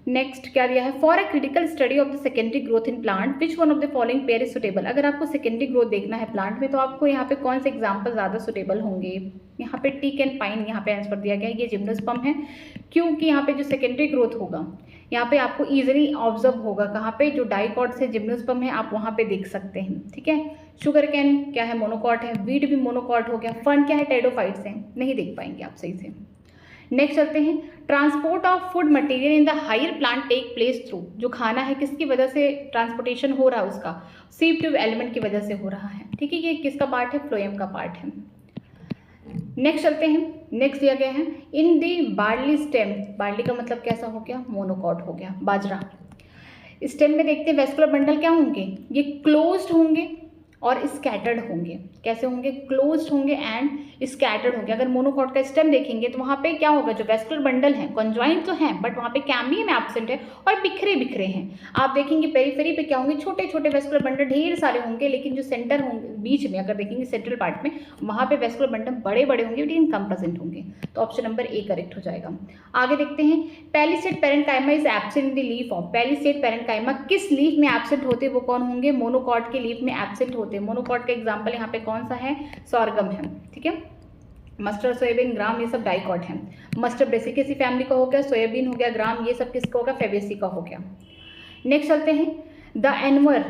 नेक्स्ट क्या दिया है, for a critical study of the secondary growth in plant which one of the following pair is suitable. अगर आपको सेकेंडरी ग्रोथ देखना है प्लांट में तो आपको यहाँ पे कौन से एग्जाम्पल ज़्यादा सुटेबल होंगे। यहाँ पे टीक एंड पाइन यहाँ पे आंसर दिया गया है, ये जिम्नोस्पर्म है, क्योंकि यहाँ पे जो सेकेंडरी ग्रोथ होगा यहाँ पे आपको ईजिली ऑब्जर्व होगा, कहाँ पे जो डाइकॉट्स है जिम्नोस्पर्म है आप वहाँ पे देख सकते हैं। ठीक है, शुगर कैन क्या है, मोनोकॉट है, वीट भी मोनोकॉट हो गया, फर्न क्या है, टेडोफाइट्स हैं, नहीं देख पाएंगे आप सही से। नेक्स्ट चलते हैं, transport of food material in the higher plant take place through, जो खाना है किसकी वजह से ट्रांसपोर्टेशन हो रहा है उसका, सीव ट्यूब एलिमेंट की वजह से हो रहा है। ठीक है, ये किसका पार्ट है, फ्लोएम का पार्ट है। नेक्स्ट चलते हैं, नेक्स्ट दिया गया है in the barley stem, barley का मतलब कैसा हो गया, मोनोकॉट हो गया, बाजरा। स्टेम में देखते हैं वेस्कुलर बंडल क्या होंगे, ये क्लोज्ड होंगे और स्कैटर्ड होंगे। कैसे होंगे, क्लोज्ड होंगे एंड स्कैटर्ड होंगे। अगर मोनोकॉट का स्टेम देखेंगे तो वहाँ पे क्या होगा, जो वेस्कुलर बंडल है कॉन्जॉइंट तो हैं बट वहाँ पे कैम्बियम एब्सेंट है और बिखरे बिखरे हैं। आप देखेंगे पेरीफेरी पे क्या होंगे, छोटे छोटे वेस्कुलर बंडल ढेर सारे होंगे, लेकिन जो सेंटर होंगे बीच में अगर देखेंगे सेंट्रल पार्ट में वहाँ पे वेस्कुलर बंडल बड़े बड़े होंगे लेकिन कम प्रेजेंट होंगे। तो ऑप्शन नंबर ए करेक्ट हो जाएगा। आगे देखते हैं, palisade parenchyma is absent in the leaf of, palisade parenchyma किस लीफ में एब्सेंट होते हैं, वो कौन होंगे, मोनोकॉट के लीफ में एब्सेंट होते हैं। मोनोकॉट का एग्जाम्पल यहाँ पे कौन सा है, सॉर्गम है। ठीक है, मस्टर्ड, सोयाबीन, ग्राम ये सब डाइकॉट हैं। मस्टर्ड ब्रेसिकेसी फैमिली का हो गया, सोयाबीन हो गया, ग्राम ये सब किसका होगा, फेबेसी का हो गया। नेक्स्ट चलते हैं, the annular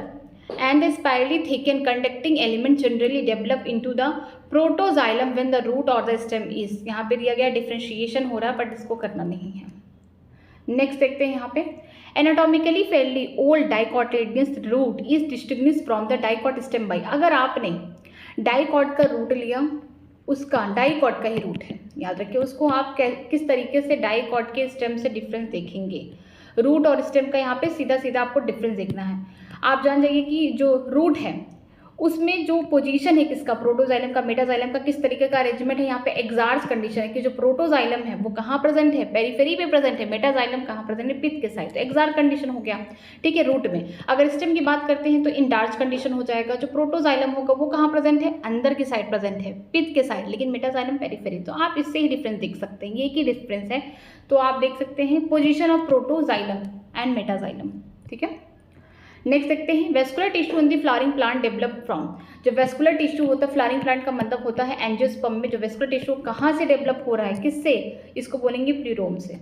and the spirally thick and conducting element generally develop into the protoxylem when the root और द स्टेम इज, यहाँ पे दिया गया डिफ्रेंशिएशन हो रहा है बट इसको करना नहीं है। नेक्स्ट देखते हैं यहाँ पे, anatomically fairly old dicotyledonous root is distinguished from the dicot stem by, अगर आपने डाइकॉट का रूट लिया उसका डाइकॉट का ही रूट है, याद रखिए उसको आप किस तरीके से डाइकॉट के स्टेम से डिफरेंस देखेंगे। रूट और स्टेम का यहाँ पे सीधा सीधा आपको डिफरेंस देखना है। आप जान जाइए कि जो रूट है उसमें जो पोजीशन है किसका, प्रोटोजाइलम का, मेटाजाइलम का, किस तरीके का अरेंजमेंट है, यहाँ पे एक्सार्स कंडीशन है कि जो प्रोटोजाइलम है वो कहाँ प्रेजेंट है, पेरीफेरी पे प्रेजेंट है, मेटाजाइलम कहाँ प्रेजेंट है, पित्त के साइड, तो एक्सार कंडीशन हो गया। ठीक है, रूट में अगर स्टेम की बात करते हैं तो इंडार्च कंडीशन हो जाएगा। जो प्रोटोजाइलम होगा वो कहाँ प्रेजेंट है, अंदर की साइड प्रेजेंट है, पित्त के साइड, लेकिन मेटाजाइलम पेरीफेरी। तो आप इससे ही डिफरेंस देख सकते हैं, ये एक ही डिफरेंस है। तो आप देख सकते हैं position of protoxylem and metaxylem. ठीक है, नेक्स्ट देखते हैं, vascular tissue in the flowering plant develop from, जो वेस्कुलर टिश्यू होता है फ्लावरिंग प्लांट का मतलब होता है एंजियोस्पर्म में, जो वेस्कुलर टिश्यू कहाँ से डेवलप हो रहा है, किससे, इसको बोलेंगे प्लूरोम से।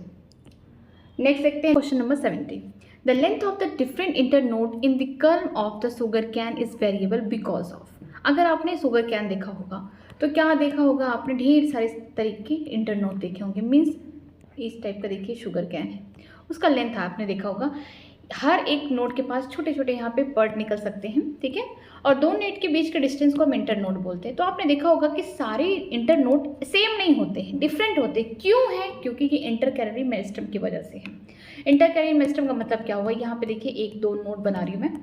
नेक्स्ट देखते हैं question number 70, the length of the different internode in the culm of the sugar cane is variable because of, अगर आपने शुगर कैन देखा होगा तो क्या देखा होगा आपने, ढेर सारे तरीके के इंटरनोड देखे होंगे, मीन्स इस टाइप का देखिए शुगर कैन है, उसका लेंथ आपने देखा होगा, हर एक नोड के पास छोटे छोटे यहाँ पे पर्ट निकल सकते हैं। ठीक है, और दो नेट के बीच के डिस्टेंस को हम इंटर नोड बोलते हैं। तो आपने देखा होगा कि सारे इंटर नोड सेम नहीं होते हैं, डिफरेंट होते हैं। क्यों है, क्योंकि ये इंटर कैरियरी मेरिस्टम की वजह से है। इंटर कैरियरी मेरिस्टम का मतलब क्या हुआ, यहाँ पे देखिए एक दो नोड बना रही हूँ मैं।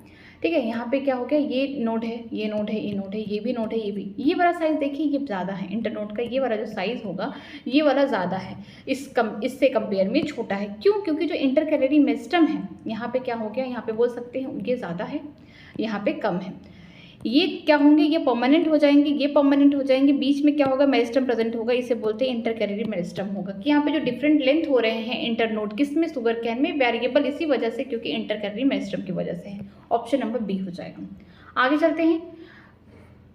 ठीक है, यहाँ पे क्या हो गया, ये नोड है, ये नोड है, ये नोड है, ये भी नोड है, ये भी, ये वाला साइज़ देखिए ये ज़्यादा है, इंटर नोड का ये वाला जो साइज़ होगा ये वाला ज़्यादा है, इससे कंपेयर में छोटा है। क्यों, क्योंकि जो इंटर कैरियरी मेरिस्टम है यहाँ पे क्या हो गया, यहाँ पे बोल सकते हैं ये ज़्यादा है, यहाँ पे कम है। ये क्या होंगे, ये परमानेंट हो जाएंगे, ये परमानेंट हो जाएंगे, बीच में क्या होगा, मेरिस्टम प्रेजेंट होगा, इसे बोलते हैं इंटर कैरियरी मेरिस्टम होगा। कि यहाँ पे जो डिफरेंट लेंथ हो रहे हैं इंटर नोड किस में, शुगर कैन में, वेरिएबल इसी वजह से क्योंकि इंटर कैरियरी मेरिस्टम की वजह से है। ऑप्शन नंबर बी हो जाएगा। आगे चलते हैं,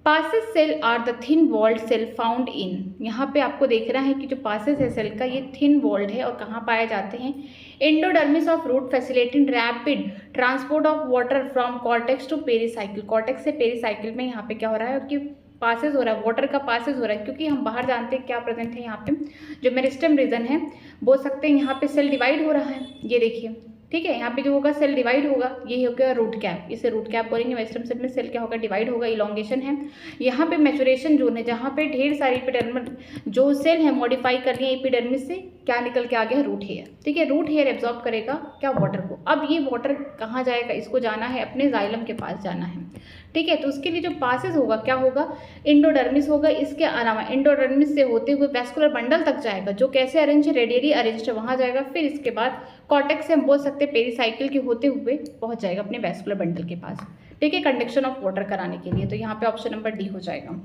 passage cell are the thin walled cell found in, यहाँ पे आपको देख रहा है कि जो पासेस है सेल का ये थिन वॉल्ड है और कहाँ पाए जाते हैं, endodermis of root facilitating rapid transport of water from cortex to pericycle, cortex से पेरीसाइकिल में यहाँ पे क्या हो रहा है कि पासेस हो रहा है, वाटर का पासेस हो रहा है, क्योंकि हम बाहर जानते हैं क्या प्रेजेंट है यहाँ पे, जो मेरिस्टम रीजन है, बोल सकते हैं यहाँ पे सेल डिवाइड हो रहा है, ये देखिए। ठीक है, यहाँ पे जो होगा सेल डिवाइड होगा, ये हो गया रूट कैप, इसे रूट कैप बोलेंगे। मेरिस्टम सेल में सेल क्या होगा, डिवाइड होगा, इलोंगेशन है। यहाँ पे मैचुरेशन जोन है जहाँ पे ढेर सारी एपिडर्मल जो सेल है मॉडिफाई कर रही है एपिडर्मिस से, क्या निकल के आ गया, रूट हेयर। ठीक है, रूट हेयर एब्जॉर्ब करेगा क्या, वाटर को। अब ये वाटर कहाँ जाएगा, इसको जाना है अपने जाइलम के पास जाना है। ठीक है, तो उसके लिए जो पासेस होगा क्या होगा, एंडोडर्मिस होगा, इसके अलावा एंडोडर्मिस से होते हुए वैस्कुलर बंडल तक जाएगा, जो कैसे अरेंज है, रेडियली अरेंज है, वहाँ जाएगा। फिर इसके बाद कॉर्टेक्स से हम बोल सकते हैं पेरीसाइकिल के होते हुए पहुँच जाएगा अपने वैस्कुलर बंडल के पास। ठीक है, कंडक्शन ऑफ वाटर कराने के लिए। तो यहाँ पे ऑप्शन नंबर डी हो जाएगा।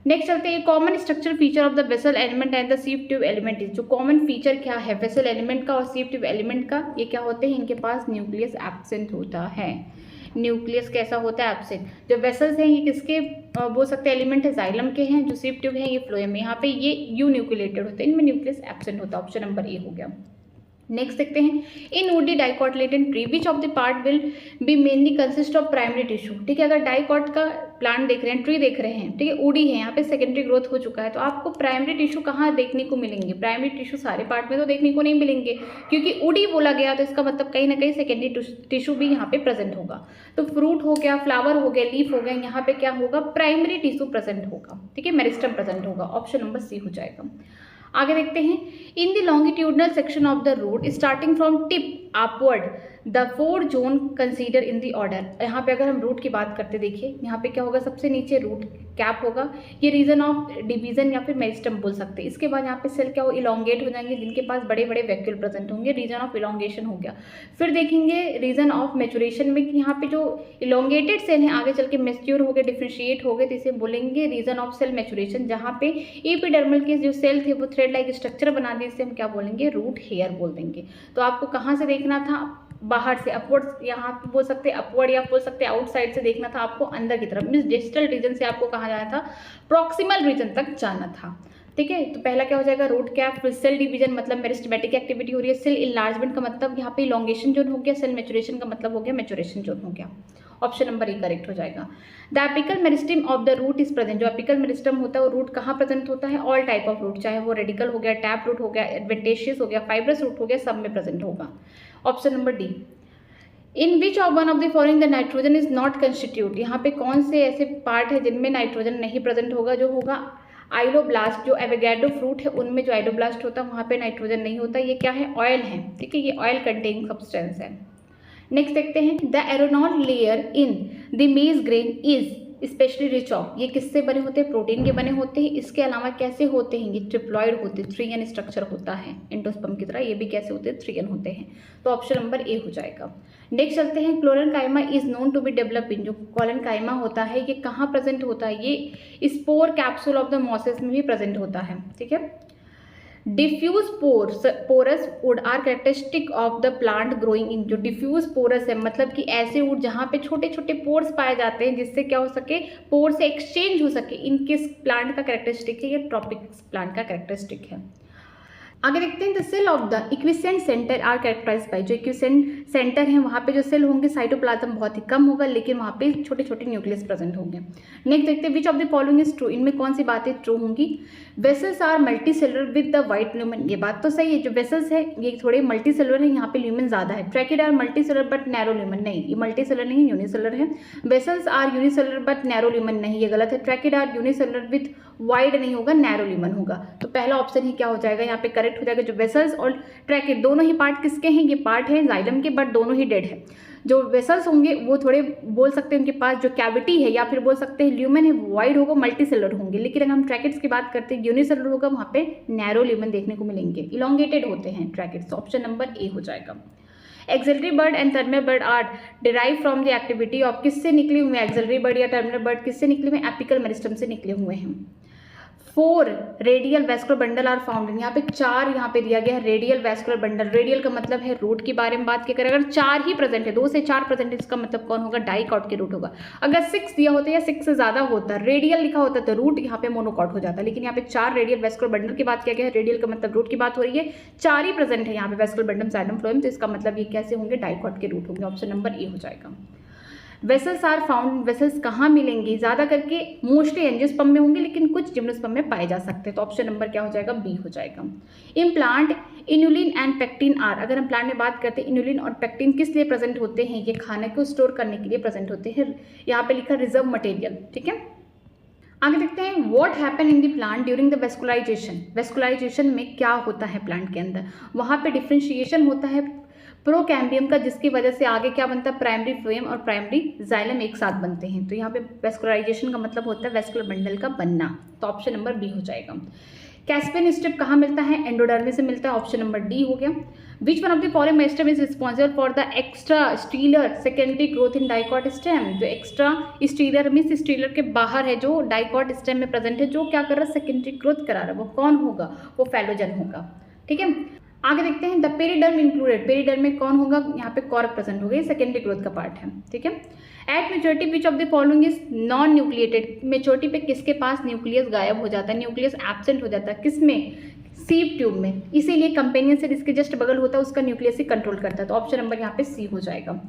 नेक्स्ट चलते हैं common structure feature of the vessel element and the sieve tube element is. जो कॉमन फीचर क्या है वेसल एलिमेंट का और सीव ट्यूब एलिमेंट का, ये क्या होते हैं, इनके पास न्यूक्लियस एब्सेंट होता है। न्यूक्लियस कैसा होता है, एब्सेंट। जो वेसल्स हैं ये किसके बोल सकते हैं एलिमेंट है, जाइलम के हैं। जो सीव ट्यूब है ये फ्लोएम में, यहाँ पे ये यू न्यूक्लिएटेड होते हैं, इनमें न्यूक्लियस एब्सेंट होता है। ऑप्शन नंबर ए हो गया। नेक्स्ट देखते हैं in woody dicotyledon tree which of the part will be mainly consist of primary tissue. ठीक है, अगर डाइकॉट का प्लांट देख रहे हैं, ट्री देख रहे हैं, ठीक है, वुडी है, यहाँ पे सेकेंडरी ग्रोथ हो चुका है, तो आपको प्राइमरी टिश्यू कहाँ देखने को मिलेंगे? प्राइमरी टिश्यू सारे पार्ट में तो देखने को नहीं मिलेंगे, क्योंकि वुडी बोला गया तो इसका मतलब कहीं ना कहीं सेकेंडरी टिश्यू भी यहाँ पे प्रेजेंट होगा। तो फ्रूट हो गया, फ्लावर हो गया, लीफ हो गया, यहाँ पे क्या होगा, प्राइमरी टिश्यू प्रेजेंट होगा। ठीक है, मेरिस्टम प्रेजेंट होगा। ऑप्शन नंबर सी हो जाएगा। आगे देखते हैं in the longitudinal section of the root starting from tip upward the 4 zone consider in the order. यहाँ पे अगर हम रूट की बात करते देखिए, यहाँ पे क्या होगा, सबसे नीचे रूट कैप होगा, ये रीजन ऑफ डिवीजन या फिर मेरिस्टम बोल सकते हैं। इसके बाद यहाँ पे सेल क्या हो, इलोंगेट हो जाएंगे, जिनके पास बड़े बड़े वैक्यूल प्रेजेंट होंगे, रीजन ऑफ इलोंगेशन हो गया। फिर देखेंगे रीजन ऑफ मैचुरेशन में कि यहाँ पे जो इलोंगेटेड सेल हैं आगे चल के मैच्योर हो गए, डिफ्रेंशिएट हो गए, तो इसे बोलेंगे रीजन ऑफ सेल मैचुरेशन। जहाँ पे एपिडर्मल के जो सेल थे वो थ्रेड लाइक स्ट्रक्चर बना दिए, इसे हम क्या बोलेंगे, रूट हेयर बोल देंगे। तो आपको कहाँ से देखना था, बाहर से अपवर्ड, यहाँ पे बोल सकते हैं अपवर्ड या बोल सकते हैं आउटसाइड से देखना था आपको, अंदर की तरफ, मीन्स डिस्टल रीजन से आपको कहाँ जाना था, प्रॉक्सिमल रीजन तक जाना था। ठीक है, तो पहला क्या हो जाएगा, रूट कैप। फिर सेल डिवीजन मतलब मेरिस्टेमेटिक एक्टिविटी हो रही है, सेल इनलार्जमेंट का मतलब यहाँ पे इलोंगेशन जोन हो गया, सेल मैचुरेशन का मतलब हो गया मैचुरेशन जोन हो गया। ऑप्शन नंबर ए करेक्ट हो जाएगा। The apical meristem of the root is present. जो एपिकल मेरिस्टम होता है वो रूट कहाँ प्रेजेंट होता है, ऑल टाइप ऑफ रूट, चाहे वो रेडिकल हो गया, टैप रूट हो गया, एडवेंटेशियस हो गया, फाइब्रस रूट हो गया, सब में प्रेजेंट होगा। Option number D. In which of one of the following the nitrogen is not constitute. यहाँ पे कौन से ऐसे पार्ट है जिनमें नाइट्रोजन नहीं प्रेजेंट होगा, जो होगा आइलोब्लास्ट। जो एवोगैड्रो फ्रूट है उनमें जो आइलोब्लास्ट होता है वहाँ पे नाइट्रोजन नहीं होता, ये क्या है, ऑयल है। ठीक है, ये ऑयल कंटेनिंग सब्सटेंस है। नेक्स्ट देखते हैं the aleurone layer in the maize grain is specially rich of. ये किससे बने होते हैं, प्रोटीन के बने होते हैं। इसके अलावा कैसे होते हैं, ये ट्रिप्लॉइड होते हैं, 3n स्ट्रक्चर होता है एंडोस्पर्म की तरह, ये भी कैसे होते हैं, 3n होते हैं। तो ऑप्शन नंबर ए हो जाएगा। नेक्स्ट चलते हैं chlorenchyma is known to be develop in. जो क्लोरेनकाइमा होता है ये कहाँ प्रेजेंट होता है, ये spore capsule of the mosses में भी प्रेजेंट होता है। ठीक है, diffuse porous wood are characteristic of the plant growing in. जो डिफ्यूज पोरस है मतलब कि ऐसे वुड जहाँ पे छोटे छोटे पोर्स पाए जाते हैं जिससे क्या हो सके, पोर से एक्सचेंज हो सके, इनकिस प्लांट का कैरेक्टरिस्टिक है, ये ट्रॉपिक्स प्लांट का कैरेक्टरिस्टिक है। आगे देखते हैं the cell of the quiescent centre are characterise by. जो इक्विसेंट सेंटर है वहाँ पे जो सेल होंगे साइटोप्लाज्म बहुत ही कम होगा, लेकिन वहाँ पे छोटे छोटे न्यूक्लियस प्रेजेंट होंगे। नेक्स्ट देखते हैं which of the following is true. इनमें कौन सी बातें ट्रू होंगी, vessels are multi cellular with the wide lumen. ये बात तो सही है, जो वेसल्स है ये थोड़े मल्टी सेलुलर है, यहाँ पे ल्यूमेन ज्यादा है। Tracheid are multi cellular but narrow lumen, नहीं ये मल्टी सेलुलर नहीं यूनिसेलुलर है। Vessels are unicellular but narrow lumen, नहीं ये गलत है। Tracheid are unicellular with wide नहीं होगा, नैरो ल्यूमेन होगा। तो पहला ऑप्शन ही क्या हो जाएगा, यहाँ पे करेक्ट हो जाएगा। जो वेसल्स और ट्रैकिड दोनों ही पार्ट किसके हैं, ये पार्ट है जाइलम के, बट दोनों ही डेड है। जो वेसल्स होंगे वो थोड़े बोल सकते हैं उनके पास जो कैविटी है या फिर बोल सकते हैं ल्यूमेन है वो वाइड होगा, मल्टी सेलुलर होंगे। लेकिन अगर हम ट्रैकिड्स की बात करते हैं यूनिसेलुलर होगा, वहाँ पे नैरो ल्यूमेन देखने को मिलेंगे, इलोंगेटेड होते हैं ट्रैकिड्स। ऑप्शन नंबर ए हो जाएगा। Axillary bud and terminal bud are derive from the activity of, किससे निकले हुए हैं एक्सिलरी बर्ड या टर्मिनल बर्ड, किससे निकले हुए हैं, एपिकल मेरिस्टम से निकले हुए हैं। 4 radial vascular bundle are found. यहाँ पे 4 यहाँ पे दिया गया है रेडियल वैस्कुलर बंडल। रेडियल का मतलब है रूट के बारे में बात की करें, अगर 4 ही प्रेजेंट है, 2 से 4 प्रेजेंट है, इसका मतलब कौन होगा, डाइकॉट के रूट होगा। अगर 6 दिया होता या 6 से ज्यादा होता, रेडियल लिखा होता तो रूट यहाँ पे मोनोकॉट हो जाता, लेकिन यहाँ पे 4 रेडियल वैस्कुलर बंडल की बात किया गया है। रेडियल का मतलब रूट की बात हो रही है, 4 ही प्रेजेंट है यहाँ पे वैस्कुलर बंडल साइडम फ्लोएम, तो इसका मतलब ये कैसे होंगे, डाइकॉट के रूट होंगे। ऑप्शन नंबर ए हो जाएगा। वेसल्स आर फाउंड, वेसल्स कहाँ मिलेंगी, ज्यादा करके मोस्टली एंजियोस्पर्म में होंगे, लेकिन कुछ जिम्नोस्पर्म में पाए जा सकते हैं। तो ऑप्शन नंबर क्या हो जाएगा, बी हो जाएगा। In plant inulin and pectin are, अगर हम प्लांट में बात करते हैं इनुलिन और पेक्टिन किस लिए प्रेजेंट होते हैं, ये खाने को स्टोर करने के लिए प्रेजेंट होते हैं। यहाँ पे लिखा रिजर्व मटेरियल। ठीक है, आगे देखते हैं what happen in the plant during the vascularisation. Vascularisation में क्या होता है प्लांट के अंदर, वहाँ पे डिफ्रेंशिएशन होता है प्रोकैम्बियम का, जिसकी वजह से आगे क्या बनता है, प्राइमरी फ्लोएम और प्राइमरी जाइलम एक साथ बनते हैं। तो यहाँ पे वेस्कुलराइजेशन का मतलब होता है वेस्कुलर बंडल का बनना। तो ऑप्शन नंबर बी हो जाएगा। कैस्पियन स्ट्रिप कहाँ मिलता है? एंडोडर्मिस से मिलता है, ऑप्शन नंबर डी हो गया। विच one of the following meristem is responsible for the extra stealer secondary growth in dicot stem? जो एक्स्ट्रा स्टीलर मीन्स स्टीलर के बाहर है, जो डाइकॉट स्टेम में प्रेजेंट है, जो क्या कर रहा है? सेकेंडरी ग्रोथ करा रहा है, वो कौन होगा? वो फेलोजन होगा। ठीक है, आगे देखते हैं। द पेरिडर्म इंक्लूडेड, पेरिडर्म में कौन होगा? यहाँ पे कॉर्क प्रेजेंट होगा, ये सेकेंडरी ग्रोथ का पार्ट है। ठीक है, eight maturity which of the following is non nucleated? Maturity पे किसके पास न्यूक्लियस गायब हो जाता है, न्यूक्लियस एब्सेंट हो जाता है? किसमें? सीप ट्यूब में। इसीलिए कंपेनियन सेल इसके जस्ट बगल होता है, उसका न्यूक्लियस ही कंट्रोल करता है, तो ऑप्शन नंबर यहाँ पे सी हो जाएगा।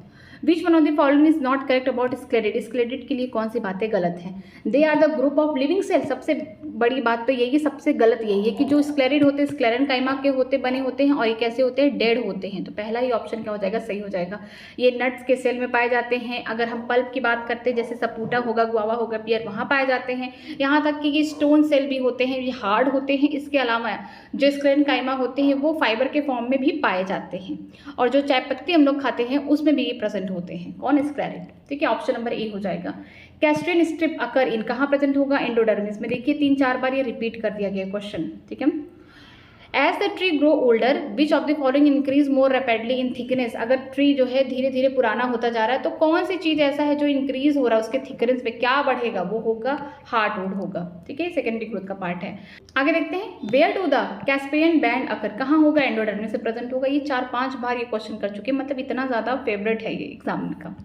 Which one of the following is not correct about sclereid? Sclereid के लिए कौन सी बातें गलत हैं? They are the group of living cell. सबसे बड़ी बात तो यही, सबसे गलत यही है कि जो स्क्लेरेट होते हैं स्क्लेरेनकाइमा के होते बने होते हैं, और ये कैसे होते हैं? डेड होते हैं। तो पहला ही ऑप्शन क्या हो जाएगा? सही हो जाएगा। ये नट्स के सेल में पाए जाते हैं। अगर हम पल्प की बात करते हैं, जैसे सपूटा होगा, गुआवा होगा, पियर, वहाँ पाए जाते हैं। यहाँ तक कि ये स्टोन सेल भी होते हैं, ये हार्ड होते हैं। इसके अलावा जो स्क्लेरेनकाइमा होते हैं वो फाइबर के फॉर्म में भी पाए जाते हैं, और जो चाय पत्ती हम लोग खाते हैं उसमें भी ये प्रेजेंट होते हैं। कौन? स्क्लेरेट। ठीक है, ऑप्शन नंबर ए हो जाएगा। कैस्ट्रियन स्ट्रिप अकर इन कहाँ प्रेजेंट होगा? एंडोडर्मिस में। देखिए 3-4 बार ये रिपीट कर दिया गया क्वेश्चन। ठीक है, as the tree grow older which of the following increase more rapidly in thickness? अगर ट्री जो है धीरे धीरे पुराना होता जा रहा है, तो कौन सी चीज ऐसा है जो इंक्रीज हो रहा है उसके थिकनेस पे? क्या बढ़ेगा? वो होगा हार्डवुड होगा। ठीक है, सेकेंडरी ग्रोथ का पार्ट है। आगे देखते हैं। Where do the Casparian band occur? कहाँ होगा? एंडोडर्मिस से प्रेजेंट होगा। ये 4-5 बार ये क्वेश्चन कर चुके हैं, मतलब इतना ज्यादा फेवरेट है ये एग्जाम का।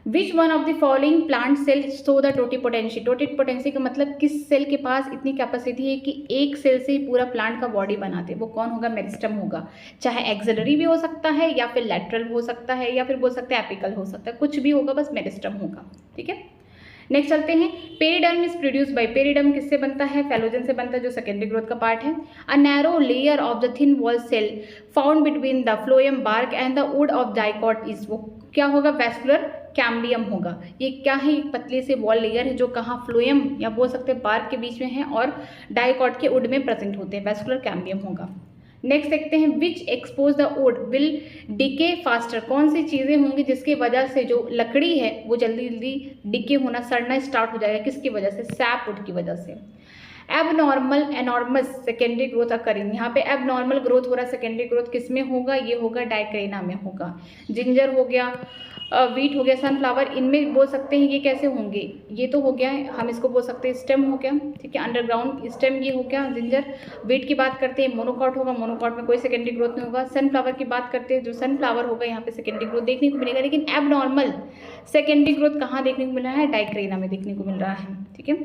Which one of the following plant cell show the totipotency? Totipotency का मतलब किस सेल के पास इतनी कैपेसिटी है कि एक सेल से ही पूरा प्लांट का बॉडी बनाते? वो कौन होगा? मेरिस्टम होगा। चाहे एक्सिलरी भी हो सकता है, या फिर लैटरल हो सकता है, या फिर बोल सकते हैं एपिकल हो सकता है, कुछ भी होगा, बस मेरिस्टम होगा। ठीक है, नेक्स्ट चलते हैं। Periderm is produce by, periderm किससे बनता है? फेलोजन से बनता है, जो सेकेंडरी ग्रोथ का पार्ट है। A narrow layer of the thin wall cell found between the phloem bark and the wood of dicot is, वो क्या होगा? वैस्कुलर कैम्बियम होगा। ये क्या है? एक पतली से वॉल लेयर है जो कहाँ? फ्लोएम या बोल सकते हैं बार्क के बीच में है, और डाइकॉट के वुड में प्रेजेंट होते हैं, वैस्कुलर कैम्बियम होगा। नेक्स्ट देखते हैं। Which expose the wood will decay faster? कौन सी चीज़ें होंगी जिसकी वजह से जो लकड़ी है वो जल्दी जल्दी डिके होना, सड़ना स्टार्ट हो जाएगा? किसकी वजह से? सैप वुड की वजह से। Abnormal enormous secondary growth occurring, यहाँ पे एबनॉर्मल ग्रोथ हो रहा है, सेकेंडरी ग्रोथ किस में होगा? ये होगा डाइक्रेना में होगा। जिंजर हो गया, वीट हो गया, सनफ्लावर, इनमें बोल सकते हैं ये कैसे होंगे? ये तो हो गया है, हम इसको बोल सकते हैं स्टेम हो गया। ठीक है, अंडरग्राउंड स्टेम ये हो गया जिंजर। वीट की बात करते हैं, मोनोकॉट होगा, मोनोकॉट में कोई सेकेंडरी ग्रोथ नहीं होगा। सनफ्लावर की बात करते हैं, जो सनफ्लावर होगा यहाँ पे सेकेंडरी ग्रोथ देखने को मिलेगा, लेकिन एबनॉर्मल सेकेंडरी ग्रोथ कहाँ देखने को मिल रहा है? डाइक्रेना में देखने को मिल रहा है। ठीक है,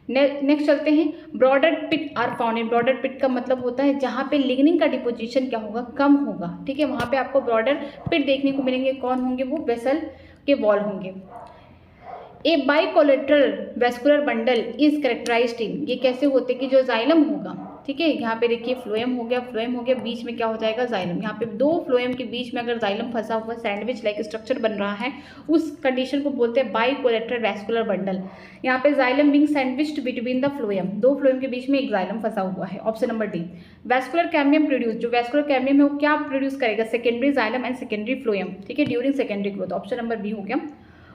नेक्स्ट चलते हैं। Bordered pit are found in, bordered pit का मतलब होता है जहाँ पे लिग्निन का डिपोजिशन क्या होगा? कम होगा। ठीक है, वहाँ पे आपको ब्रॉडर पिट देखने को मिलेंगे। कौन होंगे? वो वेसल के वॉल होंगे। A bicollateral vascular bundle is characterised in, ये कैसे होते कि जो जाइलम होगा। ठीक है, यहाँ पे देखिए फ्लोएम हो गया, फ्लोएम हो गया, बीच में क्या हो जाएगा? जाइलम। यहाँ पे दो फ्लोएम के बीच में अगर जाइलम फंसा हुआ सैंडविच लाइक स्ट्रक्चर बन रहा है, उस कंडीशन को बोलते हैं बाइकोलेटरल वेस्कुलर बंडल। यहाँ पे xylem being sandwiched between the phloem, दो फ्लोएम के बीच में एक जाइलम फंसा हुआ है। Option number D. Vascular cambium produce, जो वेस्कुलर कैम्बियम है वो क्या प्रोड्यूस करेगा? Secondary xylem and secondary phloem. ठीक है, during secondary growth. Option number B हो गया।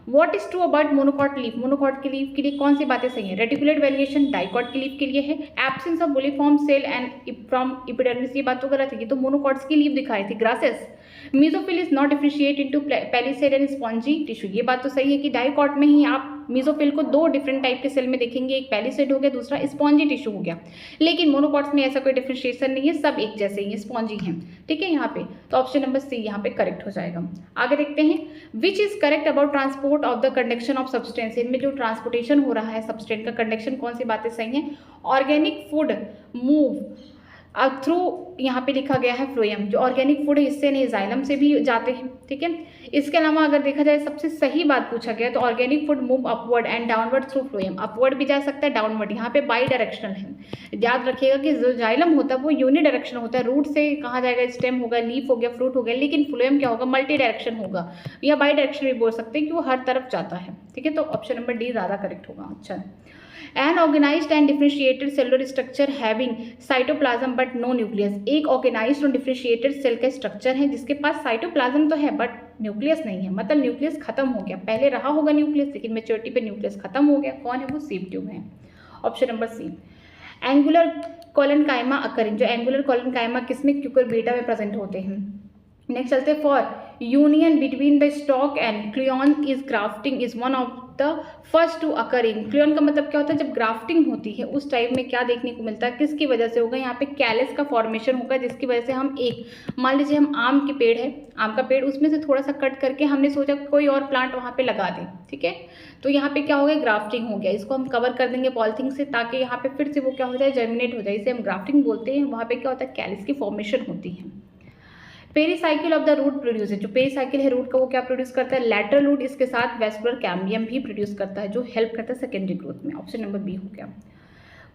What is true about monocot leaf? Monocot के लीफ के लिए कौन सी बातें सही है? रेटिकुलेट वेरिएशन डाइकॉट के लीफ के लिए है। Absence of bulliform cell and from epidermis, ये बात तो गलत है, ये तो मोनोकॉट्स की लीफ दिखा रही थी, grasses. Mesophyll is not differentiate into palisade and spongy tissue, ये बात तो सही है कि डाइकॉट में ही आप मीजोफिल को दो डिफरेंट टाइप के सेल में देखेंगे, एक पैलिसेड हो गया, दूसरा स्पॉन्जी टिश्यू हो गया। लेकिन मोनोकॉट्स में ऐसा कोई डिफरेंशिएशन नहीं है, सब एक जैसे ही स्पॉन्जी हैं। ठीक है, यहाँ पे तो ऑप्शन नंबर सी यहाँ पे करेक्ट हो जाएगा। आगे देखते हैं। विच is correct about transport of the conduction of substance, इनमें जो ट्रांसपोर्टेशन हो रहा है सब्सटेंस का कंडक्शन, कौन सी बातें सही हैं? ऑर्गेनिक फूड मूव थ्रू, यहाँ पे लिखा गया है फ्लोएम, जो ऑर्गेनिक फूड है इससे नहीं, जाइलम से भी जाते हैं। ठीक है, इसके अलावा अगर देखा जाए सबसे सही बात पूछा गया तो organic food move upward and downward through phloem, upward भी जा सकता है, डाउनवर्ड। यहाँ पे बाई डायरेक्शनल है। याद रखिएगा कि जो जाइलम होता है वो यूनि डायरेक्शन होता है, रूट से कहाँ जाएगा? स्टेम होगा, लीफ हो गया, फ्रूट हो गया, लेकिन फ्लोएम क्या होगा? मल्टी डायरेक्शन होगा, या बाई डायरेक्शन भी बोल सकते हैं कि वो हर तरफ जाता है। ठीक है, तो ऑप्शन नंबर डी ज़्यादा करेक्ट होगा। अच्छा, an organised and differentiated cellular structure having cytoplasm but no nucleus, एक ऑर्गेनाइज्ड और डिफरेंशिएटेड सेल का स्ट्रक्चर है जिसके पास साइटोप्लाज्म तो है बट न्यूक्लियस नहीं है, मतलब न्यूक्लियस खत्म हो गया। पहले रहा होगा न्यूक्लियस, लेकिन मेच्योरिटी पे न्यूक्लियस खत्म हो गया। कौन है वो? सीप ट्यूब है। Option number C. Angular collenchyma occurring, जो एंगुलर कोलेनकाइमा किसमें, क्यूकरबिटा में प्रेजेंट होते हैं। नेक्स्ट चलते हैं, for union between the stock and क्लियन is grafting is one of the first to occurring. क्लियन का मतलब क्या होता है, जब ग्राफ्टिंग होती है उस टाइम में क्या देखने को मिलता है, किसकी वजह से होगा, यहाँ पे कैलस का फॉर्मेशन होगा, जिसकी वजह से हम एक, मान लीजिए हम आम के पेड़ है, आम का पेड़, उसमें से थोड़ा सा कट करके हमने सोचा कोई और प्लांट वहाँ पे लगा दें, ठीक है, तो यहाँ पे क्या हो गया, ग्राफ्टिंग हो गया। इसको हम कवर कर देंगे पॉलिथीन से, ताकि यहाँ पे फिर से वो क्या हो जाए, जर्मिनेट हो जाए, इसे हम ग्राफ्टिंग बोलते हैं। वहाँ पे क्या होता है, कैलस की फॉर्मेशन होती है। Pericycle of the root produce, जो पेरीसाइकिल है रूट का, वो क्या प्रोड्यूस करता है, लैटरल रूट, इसके साथ वेस्कुलर कैम्बियम भी प्रोड्यूस करता है, जो हेल्प करता है सेकेंडरी ग्रोथ में। ऑप्शन नंबर बी हो गया।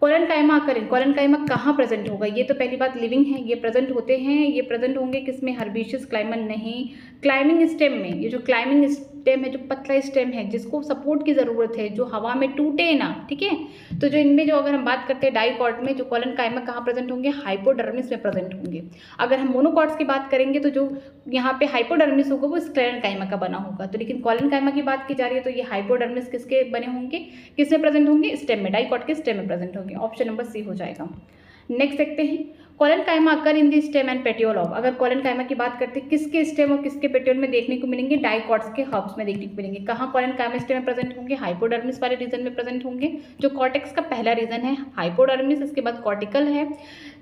कोलेनकाइमा अकरिंग, कोलेनकाइमा कहाँ प्रेजेंट होगा, ये तो पहली बात लिविंग है, ये प्रेजेंट होते हैं, ये प्रेजेंट होंगे किसमें, हर्बिशियस क्लाइमन नहीं, क्लाइमिंग स्टेम में। ये जो क्लाइमिंग स्टेम है, जो पतला स्टेम है, जिसको सपोर्ट की ज़रूरत है, जो हवा में टूटे ना, ठीक है, तो जो इनमें जो अगर हम बात करते हैं डाइकॉट में, जो कोलेनकाइमा कहाँ प्रेजेंट होंगे, हाइपोडर्मिस में प्रेजेंट होंगे। अगर हम मोनोकॉट्स की बात करेंगे तो जो यहाँ पे हाइपोडर्मिस होगा वो स्क्लेरेनकाइमा का बना होगा, तो लेकिन कोलेनकाइमा की बात की जा रही है तो ये हाइपोडर्मिस किसके बने होंगे, किसमें प्रेजेंट होंगे, स्टेम में, डाइकॉट के स्टेम में प्रेजेंट होंगे। ऑप्शन नंबर सी हो जाएगा। नेक्स्ट देखते हैं, collenchyma occur in the stem and petiole of, अगर कोलेनकाइमा की बात करते हैं किसके स्टेम और किसके पेटियोल में देखने को मिलेंगे, डाइकॉट्स के हब्स में देखने को मिलेंगे। कहाँ कोलेनकाइमा स्टेम में प्रेजेंट होंगे, हाइपोडर्मिस वाले रीजन में प्रेजेंट होंगे, जो कॉर्टेक्स का पहला रीजन है हाइपोडर्मिस, इसके बाद कॉर्टिकल है,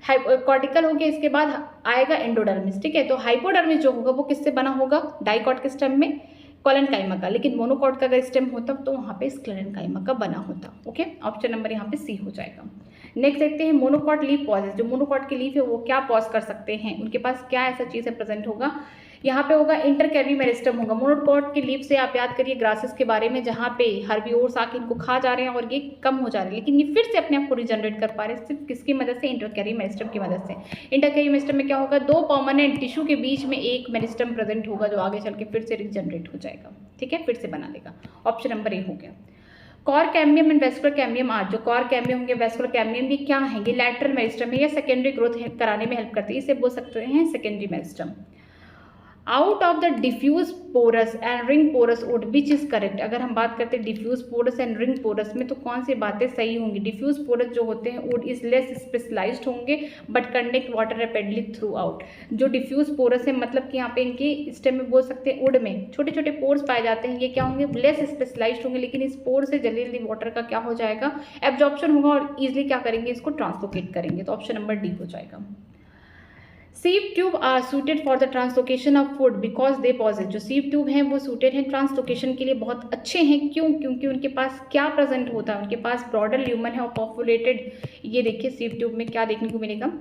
कॉर्टिकल हो गया, इसके बाद आएगा एंडोडर्मिस, ठीक है। तो हाइपोडर्मिस जो होगा वो किससे बना होगा, डाइकॉट के स्टेम में, कोलेनकाइमा का, लेकिन मोनोकॉट का अगर स्टेम होता तो वहाँ पे स्क्लेरेनकाइमा का बना होता। ओके, ऑप्शन नंबर यहाँ पे सी हो जाएगा। नेक्स्ट देखते हैं, मोनोकॉट लीफ पॉजेस, जो मोनोकॉट की लीफ है वो क्या पॉज कर सकते हैं, उनके पास क्या ऐसा चीज़ है प्रेजेंट होगा, यहाँ पे होगा इंटरकैरी मेरिस्टम होगा। मोनोकॉट की लीफ से आप याद करिए ग्रासेस के बारे में, जहाँ पे हर्बिवोर्स आके इनको खा जा रहे हैं और ये कम हो जा रहे हैं, लेकिन ये फिर से अपने आप को रिजनरेट कर पा रहे हैं, सिर्फ किसकी मदद से, इंटरकैरी मेरिस्टम की मदद से। इंटरकैरी मेरिस्टम में क्या होगा, दो परमानेंट टिश्यू के बीच में एक मेरिस्टम प्रेजेंट होगा, जो आगे चल के फिर से रिजनरेट हो जाएगा, ठीक है, फिर से बना देगा। ऑप्शन नंबर ए हो गया। Cork cambium and vascular cambium are, जो कॉर कैम्बियम होंगे, वेस्कुलर कैम्बियम भी क्या है, ये लैटरल मेरिस्टम है या सेकेंडरी ग्रोथ कराने में हेल्प करती है, इसे बोल सकते हैं secondary meristem. Out of the diffuse porous and ring porous wood which is correct, अगर हम बात करते हैं diffuse porous and ring porous में तो कौन सी बातें सही होंगी, डिफ्यूज पोरस जो होते हैं वुड इज लेस स्पेशलाइज्ड होंगे but conduct water rapidly through out. जो डिफ्यूज पोरस है मतलब कि यहाँ पे इनके स्टेम में बोल सकते हैं वुड में छोटे छोटे पोर्स पाए जाते हैं, ये क्या होंगे, लेस स्पेशलाइज्ड होंगे, लेकिन इस पोर से जल्दी जल्दी वाटर का क्या हो जाएगा, एब्जॉर्प्शन होगा और ईजिली क्या करेंगे, इसको ट्रांसलोकेट करेंगे। तो ऑप्शन नंबर डी हो जाएगा। Sieve tube are suited for the translocation of food because they possess, जो सीव ट्यूब हैं वो सूटेड हैं ट्रांसलोकेशन के लिए, बहुत अच्छे हैं, क्यों, क्योंकि उनके पास क्या प्रेजेंट होता है, उनके पास ब्रॉडर ल्यूमन है और पॉपुलेटेड, ये देखिए सीव ट्यूब में क्या देखने को मिलेगा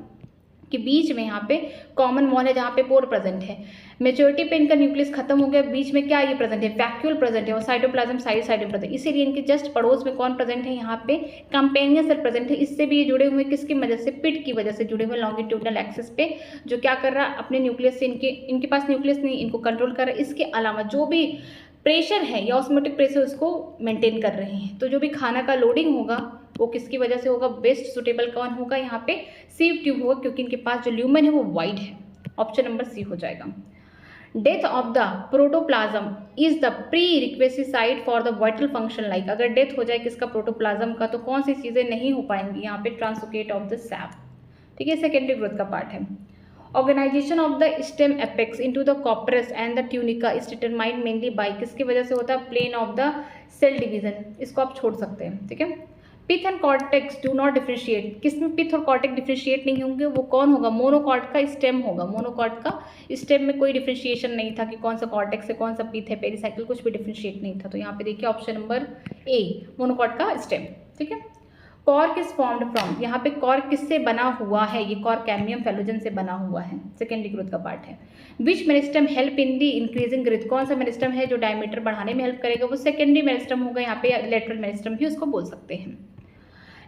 कि बीच में यहाँ पे कॉमन वॉल है जहाँ पे पोर प्रेजेंट है, मेच्योरिटी पे इनका न्यूक्लियस खत्म हो गया, बीच में क्या ये प्रेजेंट है, वैक्यूल प्रेजेंट है और साइटोप्लाज्म साइड में प्रेजेंट, इसीलिए इनके जस्ट पड़ोस में कौन प्रेजेंट है, यहाँ पे कंपेनियन सेल प्रेजेंट है। इससे भी ये जुड़े हुए किसकी वजह से, पिट की वजह से जुड़े हुए लॉन्गिट्यूडनल एक्सिस पे, जो क्या कर रहा है अपने न्यूक्लियस से, इनके पास न्यूक्लियस नहीं, इनको कंट्रोल कर रहा है। इसके अलावा जो भी प्रेशर है या ऑस्मोटिक प्रेशर उसको मेंटेन कर रहे हैं, तो जो भी खाना का लोडिंग होगा वो किसकी वजह से होगा, बेस्ट सुटेबल कौन होगा, यहाँ पे सीव ट्यूब होगा, क्योंकि इनके पास जो ल्यूमन है वो वाइड है। ऑप्शन नंबर सी हो जाएगा। Death of the protoplasm is the prerequisite for the vital function, like अगर डेथ हो जाए किसका, प्रोटोप्लाज्म का, तो कौन सी चीज़ें नहीं हो पाएंगी, यहाँ पे ट्रांसलोकेट ऑफ द सैप, ठीक है, सेकेंडरी ग्रोथ का पार्ट है। Organisation of the stem apex into the corpus and the tunica is determined mainly by, किसकी वजह से होता है, plane of the cell division, इसको आप छोड़ सकते हैं, ठीक है। Pith and cortex do not differentiate, किसमें पिथ और कॉर्टेक्स डिफ्रेंशिएट नहीं होंगे, वो कौन होगा, मोनोकॉट का स्टेम होगा, मोनोकॉट का स्टेम में कोई डिफ्रेंशिएशन नहीं था कि कौन सा कॉर्टेक्स है कौन सा पिथ है, पेरिसाइकिल कुछ भी डिफ्रेंशिएट नहीं था, तो यहाँ पे देखिए ऑप्शन नंबर ए मोनोकॉट का स्टेम, ठीक है। कॉर्क इज फॉर्म्ड फ्रॉम, यहाँ पे कॉर्क किससे बना हुआ है, ये कॉर्क कैम्बियम फेलोजन से बना हुआ है, सेकेंडरी ग्रोथ का पार्ट है। Which meristem help in the increasing growth, कौन सा मेरिस्टम है जो डायमीटर बढ़ाने में हेल्प करेगा, वो सेकेंडरी मेरिस्टम होगा, यहाँ पे लेटरल मेरिस्टम भी उसको बोल सकते हैं।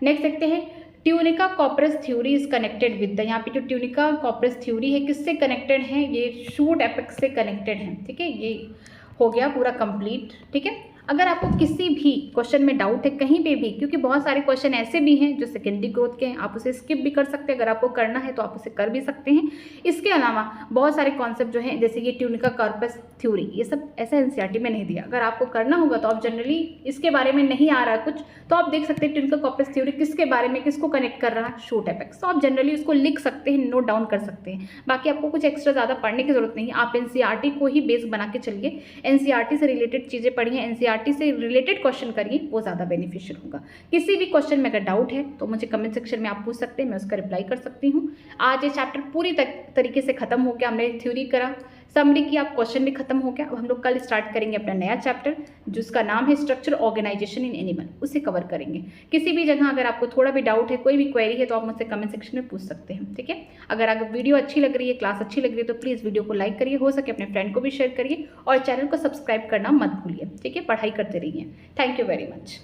नेक्स्ट देखते हैं, tunica corpus theory is connected with the, यहाँ पे जो ट्यूनिका कॉर्पस थ्योरी है किससे कनेक्टेड है, ये शूट एपेक्स से कनेक्टेड है, ठीक है, ये हो गया पूरा कंप्लीट, ठीक है। अगर आपको किसी भी क्वेश्चन में डाउट है कहीं पे भी, क्योंकि बहुत सारे क्वेश्चन ऐसे भी हैं जो सेकेंडरी ग्रोथ के हैं, आप उसे स्किप भी कर सकते हैं। अगर आपको करना है तो आप उसे कर भी सकते हैं। इसके अलावा बहुत सारे कॉन्सेप्ट जो हैं जैसे कि ट्यूनिका कॉर्पस थ्योरी, ये सब ऐसा एनसीईआरटी में नहीं दिया। अगर आपको करना होगा तो आप जनरली इसके बारे में नहीं आ रहा है कुछ, तो आप देख सकते हैं ट्यूनिका कॉर्पस थ्योरी किसके बारे में, किसको कनेक्ट कर रहा है, शूट एपेक्स। तो आप जनरली उसको लिख सकते हैं, नोट डाउन कर सकते हैं। बाकी आपको कुछ एक्स्ट्रा ज़्यादा पढ़ने की जरूरत नहीं है, आप एनसीईआरटी को ही बेस बना के चलिए। एनसीईआरटी से रिलेटेड चीज़ें पढ़िए, एनसीईआरटी से रिलेटेड क्वेश्चन करिए, वो ज़्यादा बेनिफिशियल होगा। किसी भी क्वेश्चन में अगर डाउट है तो मुझे कमेंट सेक्शन में आप पूछ सकते हैं, मैं उसका रिप्लाई कर सकती हूँ। आज ये चैप्टर पूरी तरीके से खत्म हो गया, हमने थ्योरी करा, समरी की, आप क्वेश्चन भी खत्म हो गया। अब हम लोग कल स्टार्ट करेंगे अपना नया चैप्टर जिसका नाम है स्ट्रक्चर ऑर्गेनाइजेशन इन एनिमल, उसे कवर करेंगे। किसी भी जगह अगर आपको थोड़ा भी डाउट है, कोई भी क्वेरी है, तो आप मुझसे कमेंट सेक्शन में पूछ सकते हैं, ठीक है। अगर वीडियो अच्छी लग रही है, क्लास अच्छी लग रही है, तो प्लीज़ वीडियो को लाइक करिए, हो सके अपने फ्रेंड को भी शेयर करिए और चैनल को सब्सक्राइब करना मत भूलिए, ठीक है। पढ़ाई करते रहिए। Thank you very much.